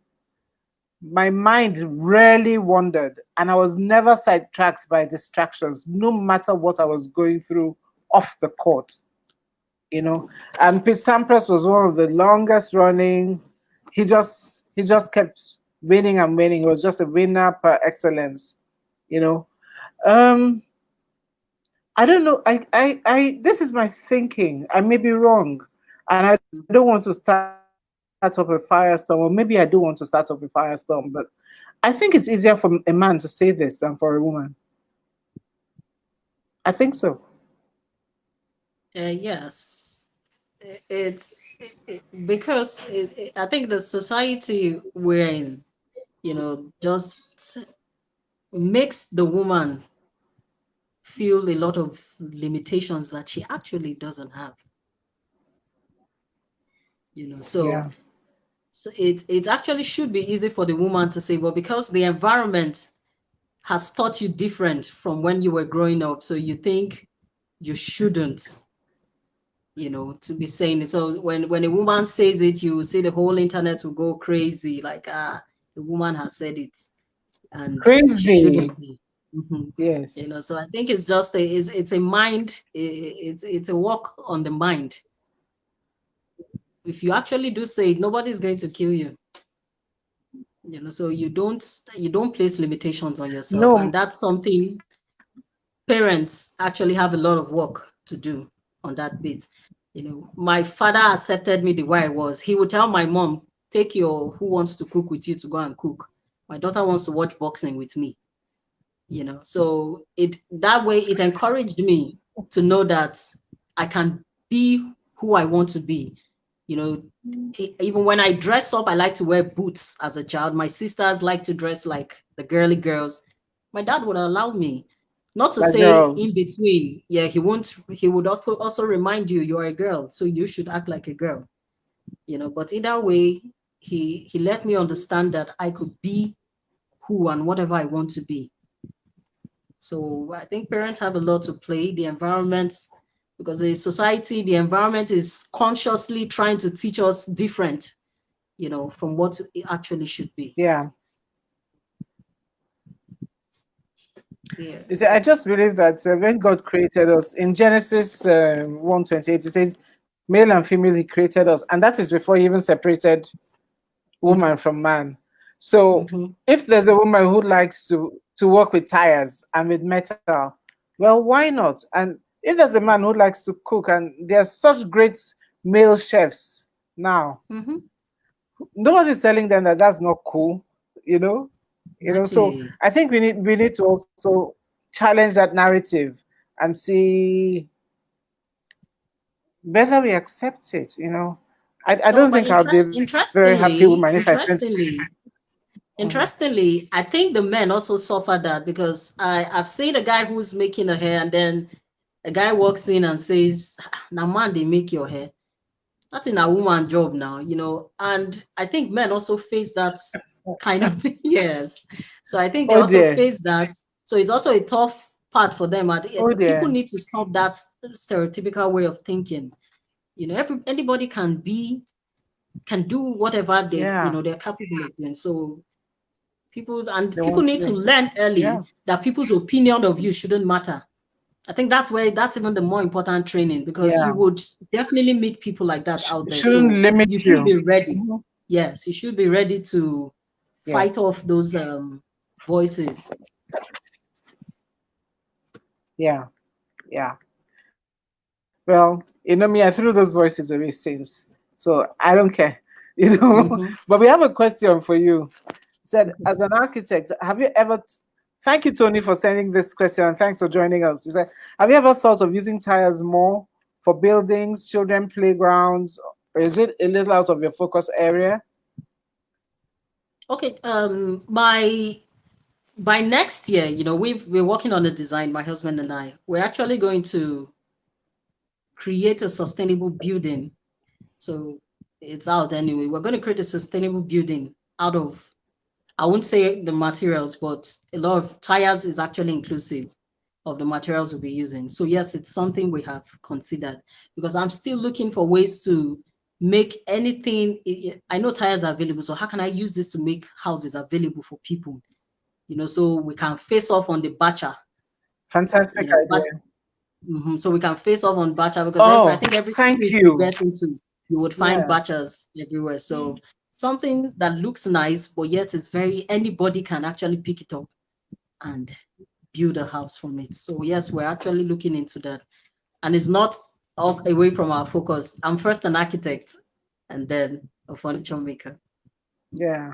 my mind rarely wandered, and I was never sidetracked by distractions, no matter what I was going through off the court. You know, and Pete Sampras was one of the longest running. He just kept winning and winning. He was just a winner per excellence. You know, um, I don't know. This is my thinking. I may be wrong, and I don't want to start up a firestorm, or maybe I do want to start up a firestorm. But I think it's easier for a man to say this than for a woman. I think so. Yes. Because I think the society we're in, just makes the woman feel a lot of limitations that she actually doesn't have. Yeah. So it actually should be easy for the woman to say, well, because the environment has taught you different from when you were growing up, so you think you shouldn't, to be saying it. So when a woman says it, you see the whole internet will go crazy, like, the woman has said it and she Crazy. shouldn't be. Mhm. Yes. So I think it's just it's a mind, it's a work on the mind. If you actually do say it, nobody's going to kill you. So you don't place limitations on yourself, and No, that's something parents actually have a lot of work to do on that bit. My father accepted me the way I was. He would tell my mom, take your who wants to cook with you to go and cook. My daughter wants to watch boxing with me, So that way it encouraged me to know that I can be who I want to be. Even when I dress up, I like to wear boots as a child. My sisters like to dress like the girly girls. My dad would allow me. Not to Like say girls. in between, yeah, he would also remind you are a girl, so you should act like a girl. But either way, he let me understand that I could be who and whatever I want to be. So I think parents have a lot to play. The environment, because the society, the environment is consciously trying to teach us different, from what it actually should be. Yeah. Yeah. You see, I just believe that when God created us in Genesis 1:28, it says, "Male and female, He created us," and that is before He even separated woman from man. So, Mm-hmm. if there's a woman who likes to work with tires and with metal, well, why not? And if there's a man who likes to cook, and there's such great male chefs now, Mm-hmm. nobody's telling them that that's not cool, you know. So Exactly. I think we need to also challenge that narrative and see whether we accept it. I No, don't but think I'll be very happy with my if I spent. Mhm. interestingly, I think the men also suffer that, because I've seen a guy who's making a hair, and then a guy walks in and says, "Now, man, they make your hair." That's in a woman job now, and I think men also face that kind of yes. So I think they Oh also dear, face that. So it's also a tough part for them. And oh people dear, need to stop that stereotypical way of thinking. Anybody can do whatever yeah, they're capable of doing. So they people want need to to, learn yeah, early that people's opinion of you shouldn't matter. I think that's even the more important training, because you yeah, would definitely meet people like that out there. shouldn't So limit you should you. be ready. Mhm. Yes, you should be ready to fight Yes, off those voices. yeah, yeah. Well, me, I threw those voices away since, so I don't care, Mm-hmm. But we have a question for you. Said, Okay. as an architect, have you ever? Thank you, Tony, for sending this question, and thanks for joining us. He said, have you ever thought of using tires more for buildings, children playgrounds, or is it a little out of your focus area? Okay. By next year, we're working on a design. My husband and I. We're actually going to create a sustainable building. So it's out anyway. We're going to create a sustainable building out of, I won't say the materials, but a lot of tires is actually inclusive of the materials we'll be using. So yes, it's something we have considered, because I'm still looking for ways to make anything. I know tires are available, so how can I use this to make houses available for people? So we can face off on the batcher. Fantastic But idea. so we can face off on batcher, because I Oh, think every thank street you you. get into, you would find Yeah, batchers everywhere. So something that looks nice, but yet it's anybody can actually pick it up and build a house from it. So yes, we're actually looking into that, and it's not off away from our focus. I'm first an architect, and then a furniture maker. yeah.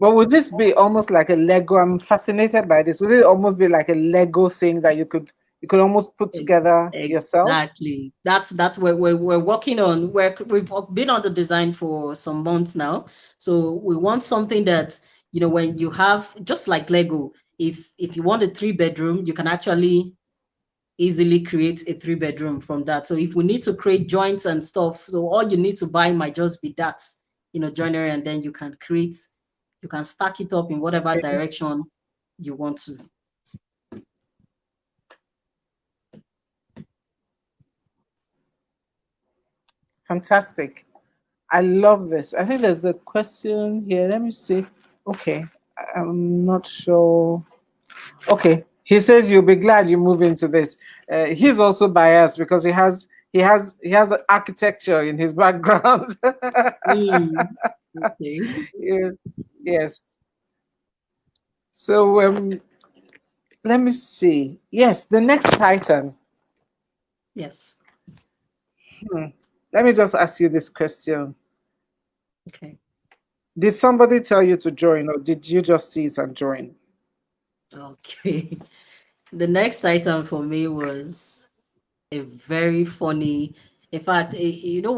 But would this be almost like a Lego? I'm fascinated by this. Would it almost be like a Lego thing that you could almost put together yourself? Exactly. That's where we're working on. We've been on the design for some months now. So we want something that, when you have, just like Lego, if you want a 3 bedroom, you can actually easily create a 3 bedroom from that. So if we need to create joints and stuff, so all you need to buy might just be that, joinery, and then you can stack it up in whatever Okay, direction you want to. fantastic. I love this. I think there's a question here. Let me see. Okay, I'm not sure. Okay, he says you'll be glad you move into this. He's also biased because he has architecture in his background. Mm, okay. Yeah, yes. So let me see. Yes, the next Titan. Yes. Hmm. Let me just ask you this question. Okay. Did somebody tell you to join, or did you just see it and join? Okay. The next item for me was a very funny. In fact, you know,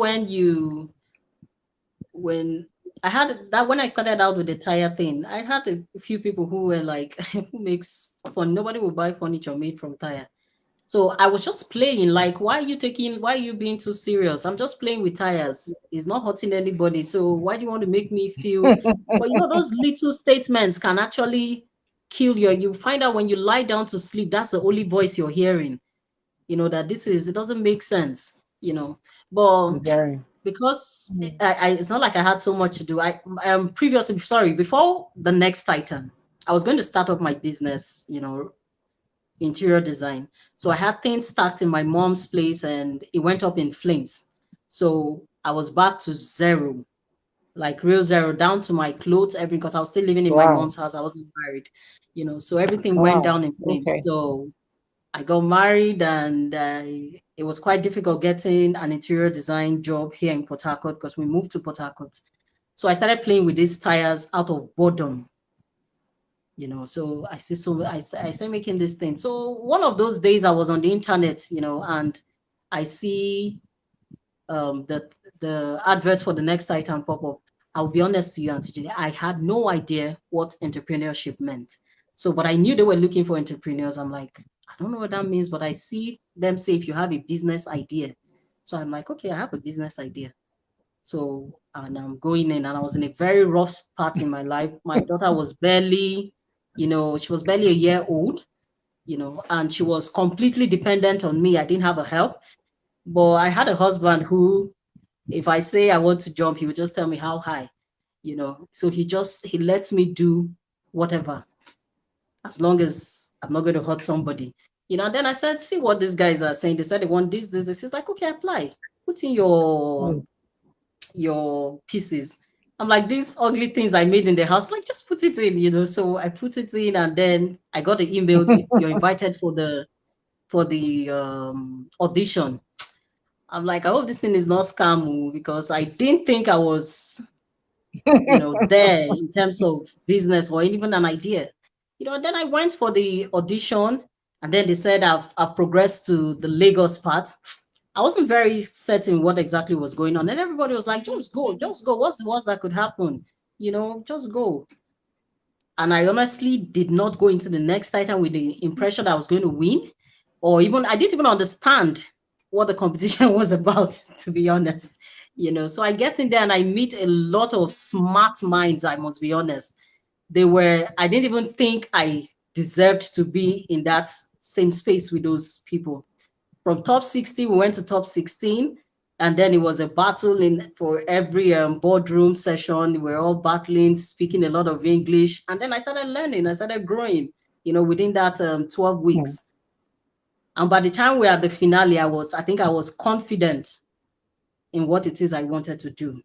when I had that when I started out with the tire thing, I had a few people who were like, who makes fun? Nobody will buy furniture made from tire. So I was just playing, like, why are you being too serious? I'm just playing with tires. It's not hurting anybody. So why do you want to make me feel? But you know, those little statements can actually kill you find out when you lie down to sleep, that's the only voice you're hearing, you know, that it doesn't make sense, you know. But Very. because it's not like I had so much to do. Previously, sorry, before the next Titan, I was going to start up my business, you know, interior design. So I had things stacked in my mom's place and it went up in flames. So I was back to zero, like real zero, down to my clothes, everything, because I was still living in my Wow. mom's house. I wasn't married, you know, so everything went Wow. down in flames. Okay. So I got married and it was quite difficult getting an interior design job here in Port Harcourt because we moved to Port Harcourt. So I started playing with these tires out of boredom, you know. So I started making this thing. So one of those days I was on the internet, you know, and I see the advert for the next item pop up. I'll be honest to you, Auntie Julie, I had no idea what entrepreneurship meant. So, but I knew they were looking for entrepreneurs. I'm like, I don't know what that means, but I see them say if you have a business idea. So I'm like, okay, I have a business idea. So, and I'm going in, and I was in a very rough part in my life. My daughter was barely, you know, she was barely a year old, you know, and she was completely dependent on me. I didn't have a help, but I had a husband who, if I say I want to jump, he would just tell me how high, you know. So he lets me do whatever, as long as I'm not going to hurt somebody. You know, and then I said, see what these guys are saying. They said they want this. He's like, okay, apply. Put in Mm. your pieces. I'm like, these ugly things I made in the house, like just put it in, you know. So I put it in and then I got the email, you're invited for the audition. I'm like, I hope this thing is not scam because I didn't think I was, you know, there in terms of business or even an idea. You know, and then I went for the audition and then they said I've progressed to the Lagos part. I wasn't very certain what exactly was going on. And everybody was like, just go, just go. What's the worst that could happen? You know, just go. And I honestly did not go into the next title with the impression that I was going to win, or even I didn't even understand what the competition was about, to be honest. You know, so I get in there and I meet a lot of smart minds, I must be honest. I didn't even think I deserved to be in that same space with those people. From top 60, we went to top 16. And then it was a battle in for every boardroom session. We were all battling, speaking a lot of English. And then I started learning, I started growing, you know, within that 12 Mm. weeks. And by the time we were at the finale, I think I was confident in what it is I wanted to do,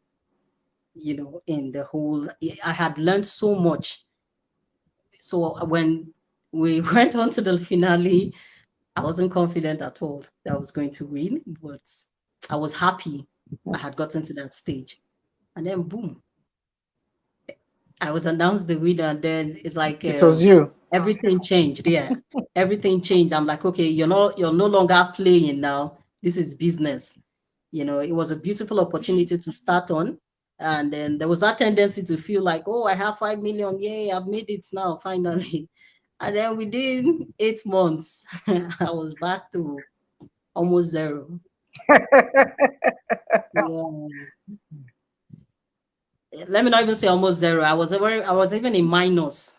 you know, in the whole, I had learned so much. So when we went on to the finale, I wasn't confident at all that I was going to win, but I was happy I had gotten to that stage. And then boom, I was announced the winner, and then it's like It was you. everything changed. Yeah, everything changed. I'm like, okay, you're no longer playing now. This is business. You know, it was a beautiful opportunity to start on. And then there was that tendency to feel like, oh, I have 5 million. Yay, I've made it now, finally. And then within 8 months, I was back to almost zero. Yeah. Let me not even say almost zero. I was even in minus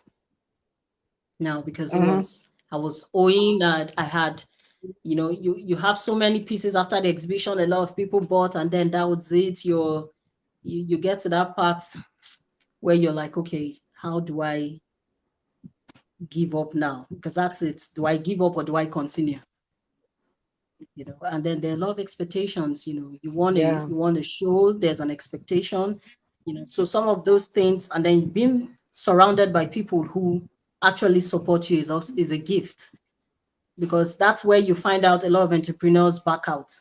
now because Mhm. I was owing that I had, you know, you have so many pieces after the exhibition, a lot of people bought, and then that was it. You get to that part where you're like, okay, how do I give up now? Because that's it. Do I give up or do I continue? You know, and then there are a lot of expectations. You know, Yeah. you want a show, there's an expectation, you know. So some of those things, and then being surrounded by people who actually support you is a gift, because that's where you find out a lot of entrepreneurs back out.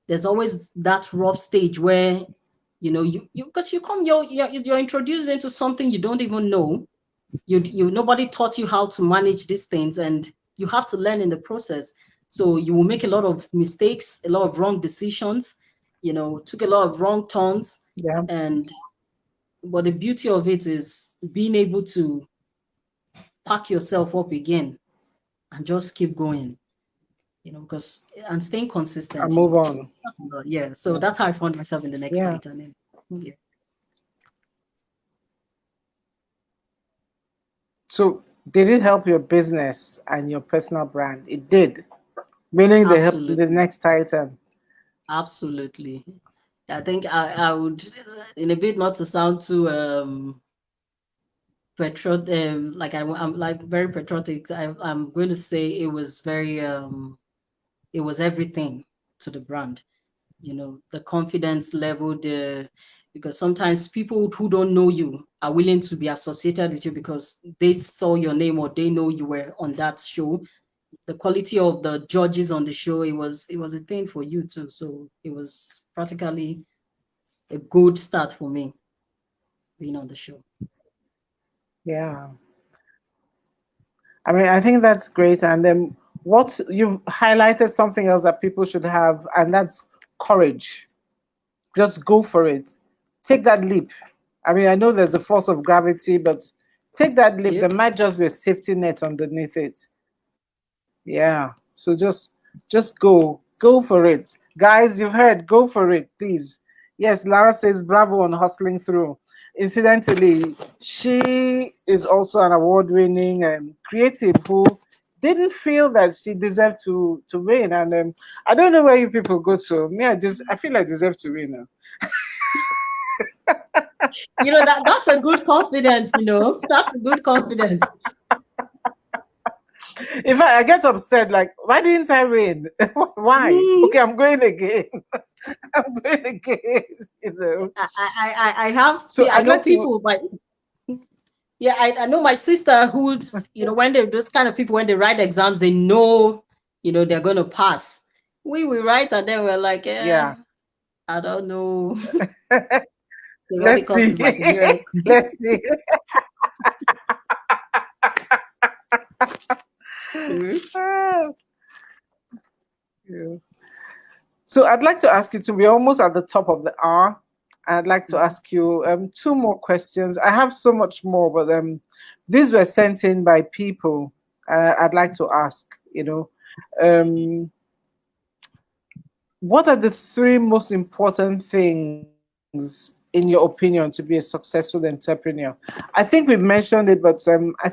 There's always that rough stage where, you because you come, you're introduced into something you don't even know. You nobody taught you how to manage these things, and you have to learn in the process. So you will make a lot of mistakes, a lot of wrong decisions, took a lot of wrong turns. Yeah. And but the beauty of it is being able to pack yourself up again and just keep going, because and staying And consistent, move on. that's a lot. Yeah. So that's how I found myself in the next Yeah. item. And yeah. So did it help your business and your personal brand? It did. Meaning they help the Absolutely. next item. Absolutely. I think I would, in a bit, not to sound too like I'm like very patriotic. I'm going to say it was everything to the brand. The confidence level, because sometimes people who don't know you are willing to be associated with you because they saw your name or they know you were on that show. The quality of the judges on the show, it was a thing for you too. So it was practically a good start for me being on the show. Yeah. I mean, I think that's great. And then what you've highlighted something else that people should have, and that's courage. Just go for it. Take that leap. I mean, I know there's a force of gravity, but take that leap. There Yep. might just be a safety net underneath it. Yeah. So just go for it. Guys, you've heard, go for it, please. Yes, Lara says bravo on hustling through. Incidentally, she is also an award-winning creative who didn't feel that she deserved to win. And I don't know where you people go to. Me, I feel I deserve to win now. That's a good confidence. That's a good confidence. In fact, I get upset. Like, why didn't I win? Why? Mm. Okay, I'm going again. I'm going again. You know. So I I'd know like to. people, but yeah, I know my sister who's, when they those kind of people, when they write exams, they know, they're going to pass. We write and then we're like, Yeah. I don't know. So when it Let's comes, see. it's like a miracle. Let's see. Mhm. Ah, yeah. So I'd like to ask you to be almost at the top of the hour. I'd like to Mhm. ask you two more questions. I have so much more, but these were sent in by people. I'd like to ask. Um, what are the three most important things, in your opinion, to be a successful entrepreneur? I think we've mentioned it, but I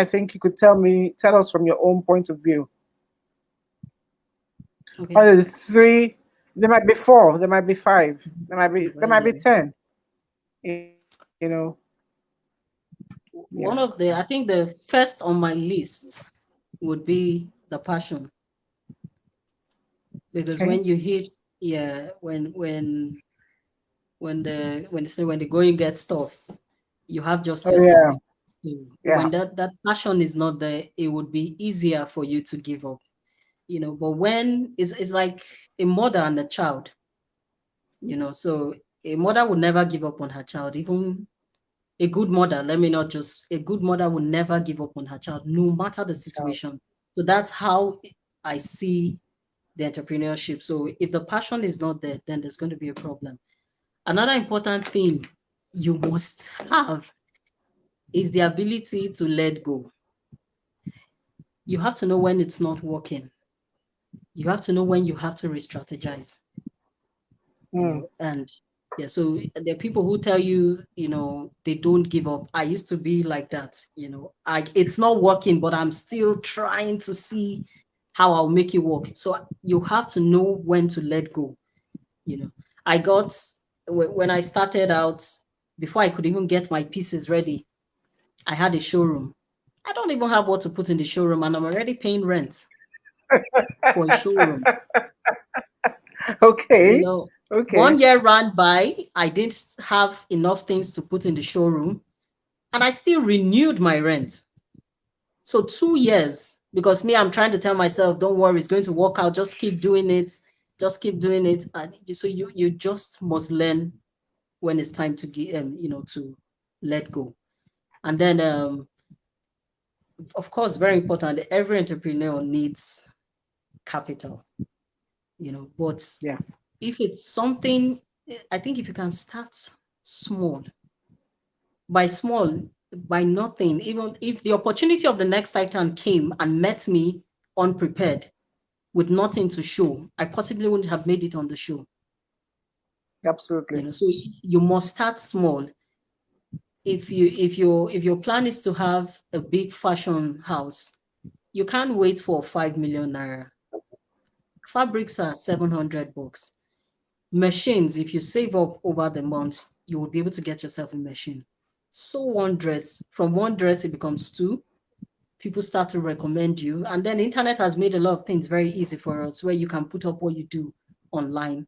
think you could tell us from your own point of view. What Okay. are the three? There might be four. There might be five. There might be Really. 10. You know. Yeah. I think the first on my list would be the passion. Because Okay. when you hit, yeah, when the going gets tough, you have just Oh yourself. yeah. So Yeah. when that passion is not there, it would be easier for you to give up. But when it's like a mother and a child, so a mother would never give up on her child. Even a good mother, let me not just a good mother would never give up on her child, no matter the Child. situation. So that's how I see the entrepreneurship. So if the passion is not there, then there's going to be a problem. Another important thing you must have is the ability to let go. You have to know when it's not working. You have to know when you have to re-strategize, Mm. and yeah, so there are people who tell you, they don't give up. I used to be like that, it's not working, but I'm still trying to see how I'll make it work. So you have to know when to let go. you know I got when I started out, before I could even get my pieces ready, I had a showroom. I don't even have what to put in the showroom, and I'm already paying rent for a showroom. you Okay. know Okay. 1 year ran by, I didn't have enough things to put in the showroom, and I still renewed my rent. So 2 years, because me, I'm trying to tell myself, don't worry, it's going to work out, just keep doing it, just keep doing it. And so you just must learn when it's time to give, to let go. And then, of course, very important, every entrepreneur needs capital, but Yeah. if it's something, I think if you can start small, by small, by nothing, even if the opportunity of the next Titan came and met me unprepared with nothing to show, I possibly wouldn't have made it on the show. Absolutely. So you must start small. If your plan is to have a big fashion house, you can't wait for 5 million naira. Fabrics are $700. Machines, if you save up over the month, you will be able to get yourself a machine. So one dress, from one dress, it becomes two. People start to recommend you. And then the internet has made a lot of things very easy for us, where you can put up what you do online.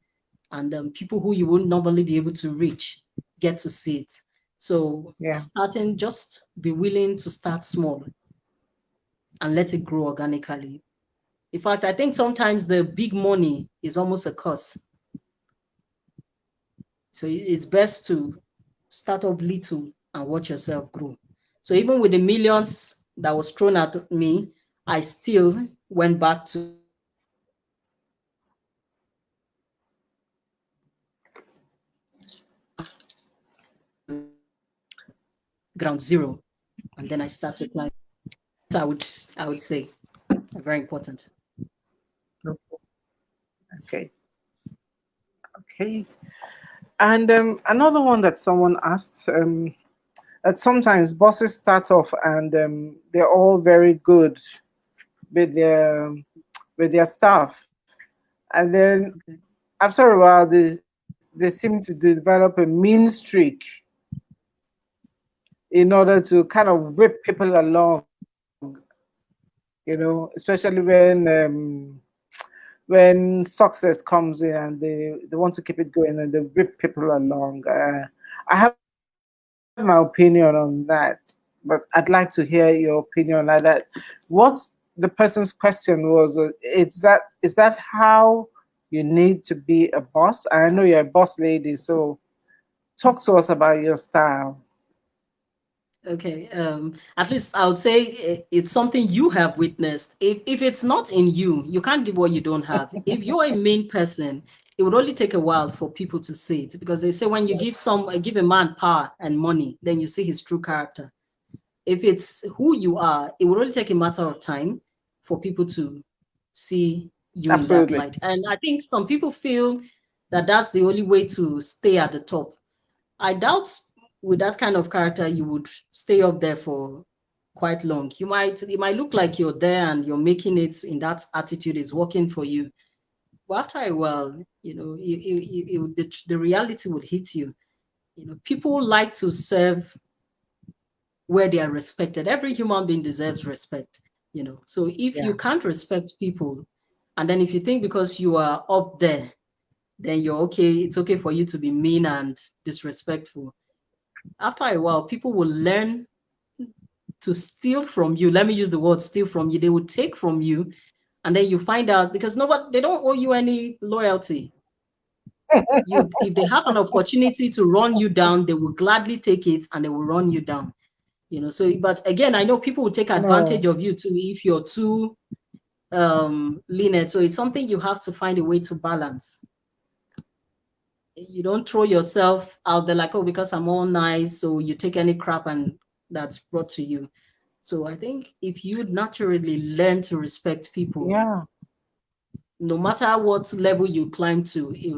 And people who you wouldn't normally be able to reach get to see it. So Yeah. starting, just be willing to start small and let it grow organically. In fact, I think sometimes the big money is almost a curse. So it's best to start off little and watch yourself grow. So even with the millions that was thrown at me, I still went back to ground zero, and then I started climbing. So I would say very important. Okay. Okay. And another one that someone asked, that sometimes bosses start off and they're all very good with their staff, and then Okay. after a while they seem to develop a mean streak in order to kind of whip people along, especially when success comes in and they want to keep it going and they whip people along. I have my opinion on that, but I'd like to hear your opinion like that. What the person's question was, is that how you need to be a boss? And I know you're a boss lady, so talk to us about your style. Okay. At least I would say it's something you have witnessed. If it's not in you, you can't give what you don't have. If you're a mean person, it would only take a while for people to see it, because they say when you give a man power and money, then you see his true character. If it's who you are, it would only take a matter of time for people to see you in that Absolutely. light. And I think some people feel that that's the only way to stay at the top. I doubt with that kind of character you would stay up there for quite long. It might look like you're there and you're making it in that attitude is working for you. But after a while, the reality would hit you. People like to serve where they are respected. Every human being deserves respect. So if Yeah. you can't respect people, and then if you think because you are up there, then you're okay, it's okay for you to be mean and disrespectful. After a while, people will learn to steal from you. Let me use the word steal from you. They will take from you, and then you find out, because nobody, they don't owe you any loyalty. If they have an opportunity to run you down, they will gladly take it and they will run you down. So, but again, I know people will take advantage No. of you too if you're too lenient. So it's something you have to find a way to balance. You don't throw yourself out there like, oh, because I'm all nice, so you take any crap and that's brought to you. So I think if you naturally learn to respect people, Yeah. no matter what level you climb to, it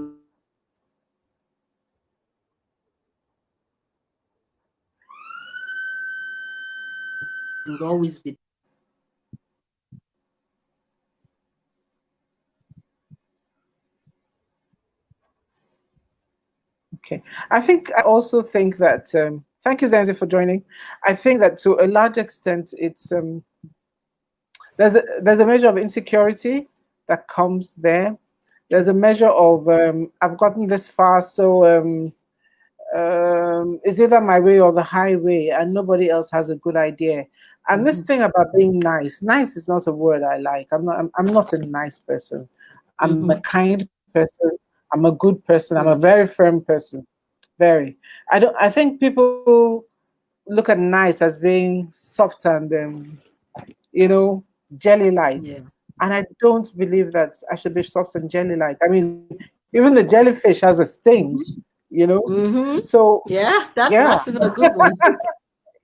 would always be there. Okay. I also think that thank you, Zanzi, for joining. I think that to a large extent it's there's a measure of insecurity that comes there. There's a measure of I've gotten this far, so it's either my way or the highway, and nobody else has a good idea. And this Mhm, thing about being nice, nice is not a word I like. I'm not a nice person. I'm a mhm, kind person. person. I'm a good person. I'm a Mm. very firm person. Very. I think people look at nice as being soft and jelly like. Yeah. And I don't believe that I should be soft and jelly like. I mean, even the jellyfish has a sting, you know? Mm-hmm. So Yeah, that's yeah, that's even a good one.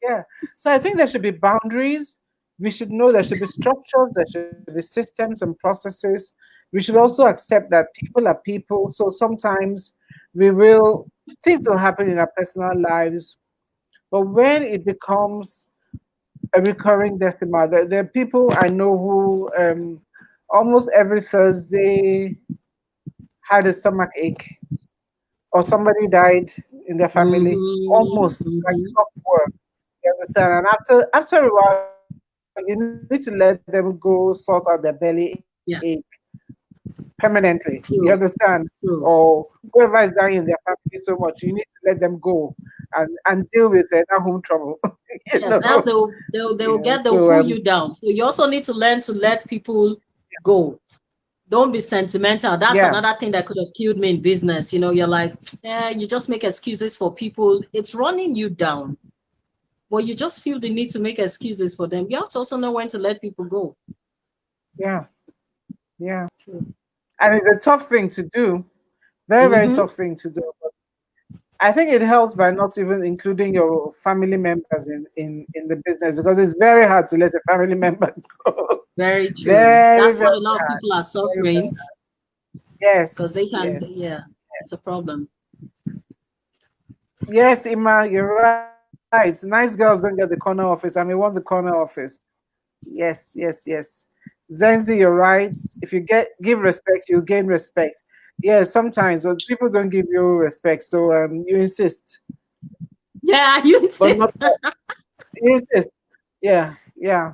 yeah. So I think there should be boundaries. We should know there should be structures, there should be systems and processes. We should also accept that people are people. So sometimes we will things will happen in our personal lives. But when it becomes a recurring decimal, there are people I know who almost every Thursday had a stomach ache or somebody died in their family, Mm-hmm. almost like Mm-hmm. clockwork. You understand? And after a while, you need to let them go sort out their belly ache Yes. permanently. You understand? Or True. whoever is dying in their family so much, you need to let them go and deal with it at home trouble. Yes, else they'll they'll So pull you down. So you also need to learn to let people go. Don't be sentimental. yeah, That's another thing that could have killed me in business. You're like, you just make excuses for people. It's running you down. But you just feel the need to make excuses for them. You have to also know when to let people go. yeah, yeah. True. And it's a tough thing to do. Very, very Mm-hmm. tough thing to do. I think it helps by not even including your family members in the business because it's very hard to let a family member go. Very true. Very, That's very what a lot of hard. people are Very, very suffering hard. because they Yes, can, yes. yeah, it's a problem. Yes, Ima, you're right. Nice girls don't get the corner office. I mean, want the corner office. Yes, yes, yes. Zenzi, you're right. If you give respect, you gain respect. Yes, sometimes, but people don't give you respect, so you insist, Yeah, you but insist. not you insist. Yeah, yeah.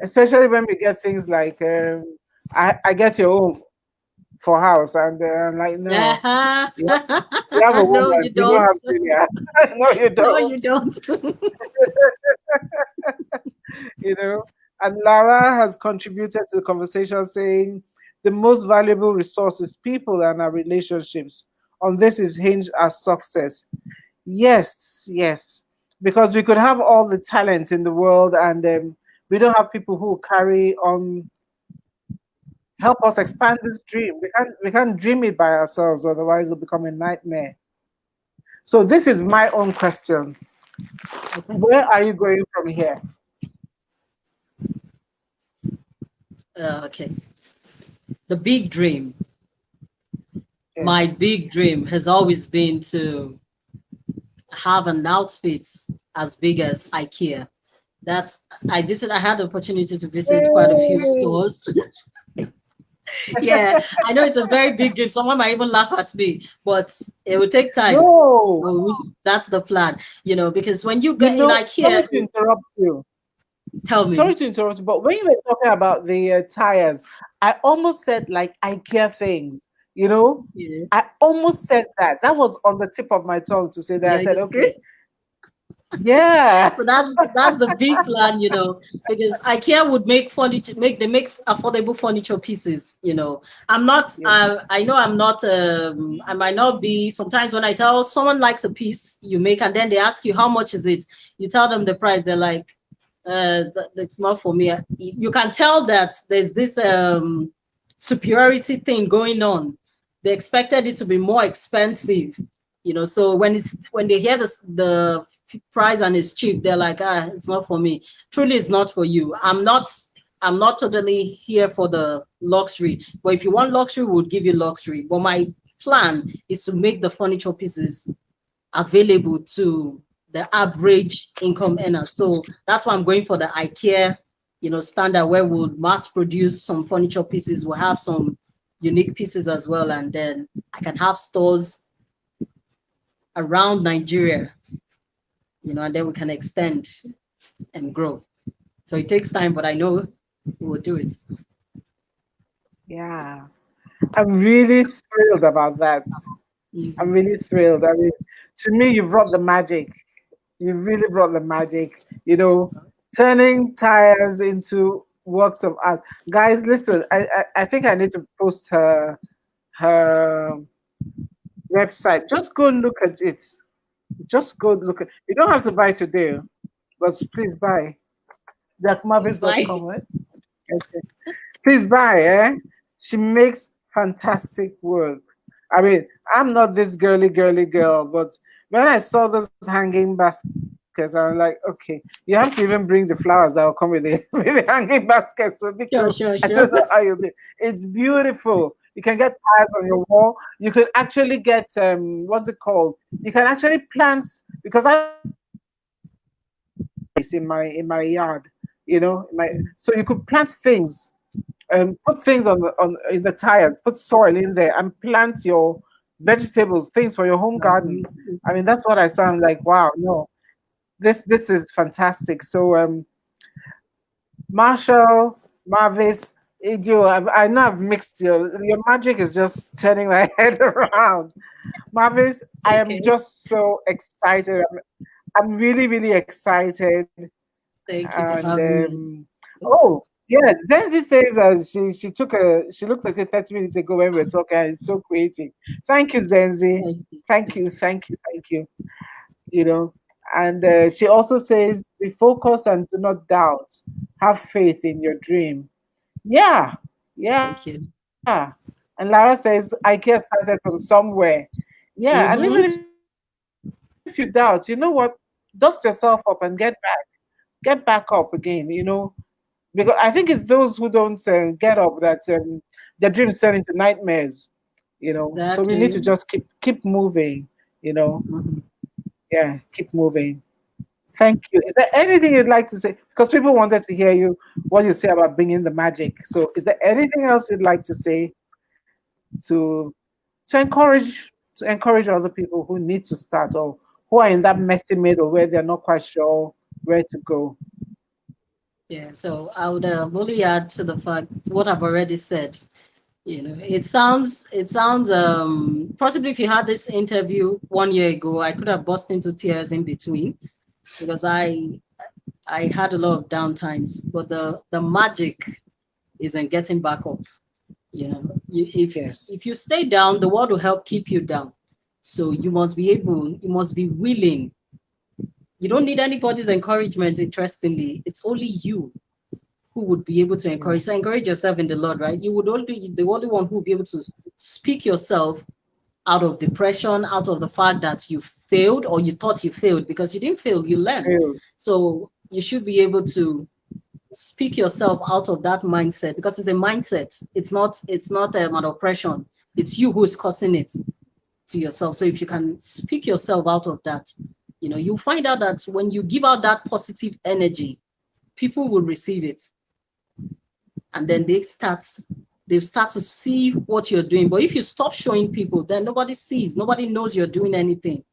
Especially when we get things like I get your own for house, and I'm like, no, Uh-huh. you have a No, woman, you you don't don't. have to. No, you No, you don't. don't. you know. And Lara has contributed to the conversation saying the most valuable resource is people and our relationships. On this is hinged our success. Yes, yes. Because we could have all the talent in the world and we don't have people who carry on help us expand this dream. We can't dream it by ourselves, otherwise it'll become a nightmare. So this is my own question. Okay. Where are you going from here? Okay. The big dream. My Yes. big dream has always been to have an outfit as big as IKEA. That's I had the opportunity to visit quite a few Yay! stores. Yeah, I know it's a very big dream. Someone might even laugh at me, but it will take time. No, That's the plan, because when you get in sorry IKEA, to interrupt you. tell Sorry me. to interrupt you, but when you were talking about the tires, I almost said like IKEA things, you know? Yeah, I almost said that. That was on the tip of my tongue to say that. I yeah, you said, okay, scared. yeah. So that's the big plan, because IKEA would make furniture, they make affordable furniture pieces. I'm not. Yes. I know I'm not. I might not be. Sometimes when I tell someone likes a piece you make, and then they ask you how much is it, you tell them the price. They're like, "That's not for me." You can tell that there's this superiority thing going on. They expected it to be more expensive. So when they hear the price and it's cheap, they're like, it's not for me. Truly, it's not for you. I'm not totally here for the luxury, but if you want luxury, we'll give you luxury. But my plan is to make the furniture pieces available to the average income earner. So that's why I'm going for the IKEA, standard, where we'll mass produce some furniture pieces. We'll have some unique pieces as well, and then I can have stores around Nigeria, and then we can extend and grow. So it takes time, but I know we will do it. Yeah. I'm really thrilled about that. I'm Mhm. really thrilled. I mean, to me, you brought the magic. You really brought the magic, turning tires into works of art. Guys, listen, I think I need to post her her website. Just go look at it. Just go look at. You don't have to buy today, but please buy. Please buy. Jackmarvis.com. Right? Okay. Please buy. She makes fantastic work. I mean, I'm not this girly girl, but when I saw those hanging baskets, I was like, okay, you have to even bring the flowers that will come with the, with the hanging baskets. So because Sure, I sure, don't know sure. how you do. It's beautiful. You can get tiles on your wall. You could actually get what's it called? You can actually plant, because I don't have space in my yard. You know, in my, so you could plant things, put things on in the tires, put soil in there, and plant your vegetables, things for your home garden. I mean, that's what I saw. I'm like, wow, no, this is fantastic. So, Marshall, Marvis, Idio, I know I've mixed your magic is just turning my head around. Marvis, It's I am okay. just so excited. I'm really, really excited. Thank you for And having me. oh yes, Zenzi says she looked at it 30 minutes ago when we were talking. And it's so creative. Thank you, Zenzi. Thank you. Thank you, thank you, thank you. You know, and she also says, "Be focused and do not doubt. Have faith in your dream." Yeah, Thank yeah. you. And Lara says, "IKEA started from somewhere." Yeah, and even if you Mm-hmm. doubt, you know what? Dust yourself up and get back up again. Because I think it's those who don't get up that their dreams turn into nightmares. So we need to just Exactly. keep moving. You know, Mhm. yeah, keep moving. Thank you. Is there anything you'd like to say? Because people wanted to hear you what you say about bringing the magic. So, is there anything else you'd like to say to to encourage other people who need to start or who are in that messy middle where they're not quite sure where to go? Yeah, so I would only add to the fact what I've already said. It sounds possibly if you had this interview 1 year ago, I could have burst into tears in between because I had a lot of downtimes, but the magic is in getting back up. If Yes. you stay down, the world will help keep you down. So you must be willing. You don't need anybody's encouragement, interestingly. It's only you who would be able to Mm, encourage. So encourage yourself in the Lord, right? You would only be the only one who would be able to speak yourself out of depression, out of the fact that you failed or you thought you failed because you didn't fail, you learned. feel. So you should be able to speak yourself out of that mindset because it's a mindset. It's not an oppression. It's you who is causing it to yourself. So if you can speak yourself out of that, you'll find out that when you give out that positive energy, people will receive it, and then they start to see what you're doing. But if you stop showing people, then nobody sees, nobody knows you're doing anything.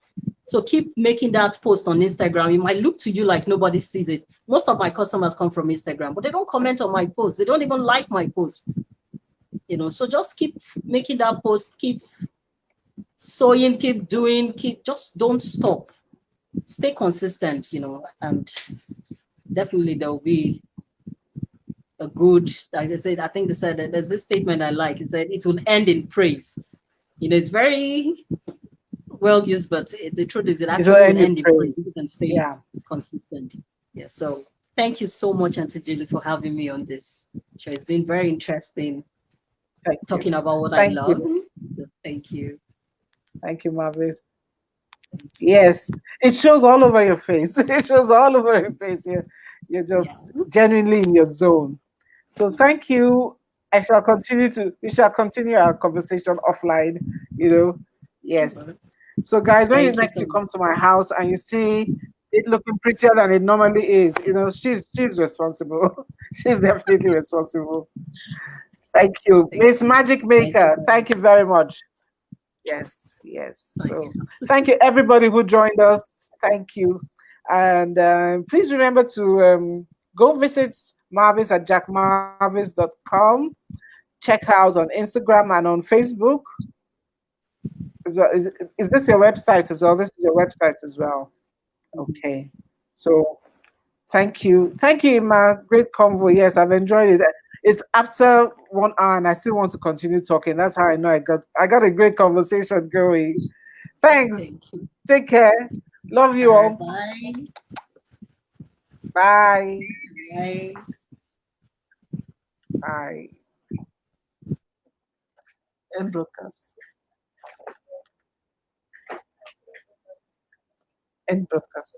So keep making that post on Instagram. It might look to you like nobody sees it. Most of my customers come from Instagram, but they don't comment on my posts. They don't even like my posts. So just keep making that post, keep sewing, keep doing, just don't stop. Stay consistent, and definitely there will be a good, like I said, I think they said that there's this statement I like. It said it will end in praise. It's very well used, but the truth is it It will actually will end in end in praise praise. if you can stay Yeah. consistent. Yeah. So thank you so much, Auntie Julie, for having me on this show. It's been very interesting Thank you. talking about what I Thank love. you. So thank you. Thank you, Marvis. Yes, it shows all over your face. It shows all over your face. You're Yeah. just genuinely in your zone. So thank you. We shall continue our conversation offline, you know. Yes. So guys, when you Thank you next so you much. come to my house and you see it looking prettier than it normally is, she's responsible. She's definitely responsible. Thank you. Thank Miss you. Magic Thank you Maker, very thank much. you very much. Yes, yes. Thank So you. thank you, everybody who joined us. Thank you. And please remember to go visit Marvis at jackmarvis.com. Check her out on Instagram and on Facebook as well. Is this your website as well? This is your website as well. Okay. So thank you. Thank you, Emma. Great convo. Yes, I've enjoyed it. It's after 1 hour and I still want to continue talking. That's how I know I got a great conversation going. Thanks. Thank you. Take care. Love All you right, all. bye. Bye. Bye. Bye. End broadcast. End broadcast.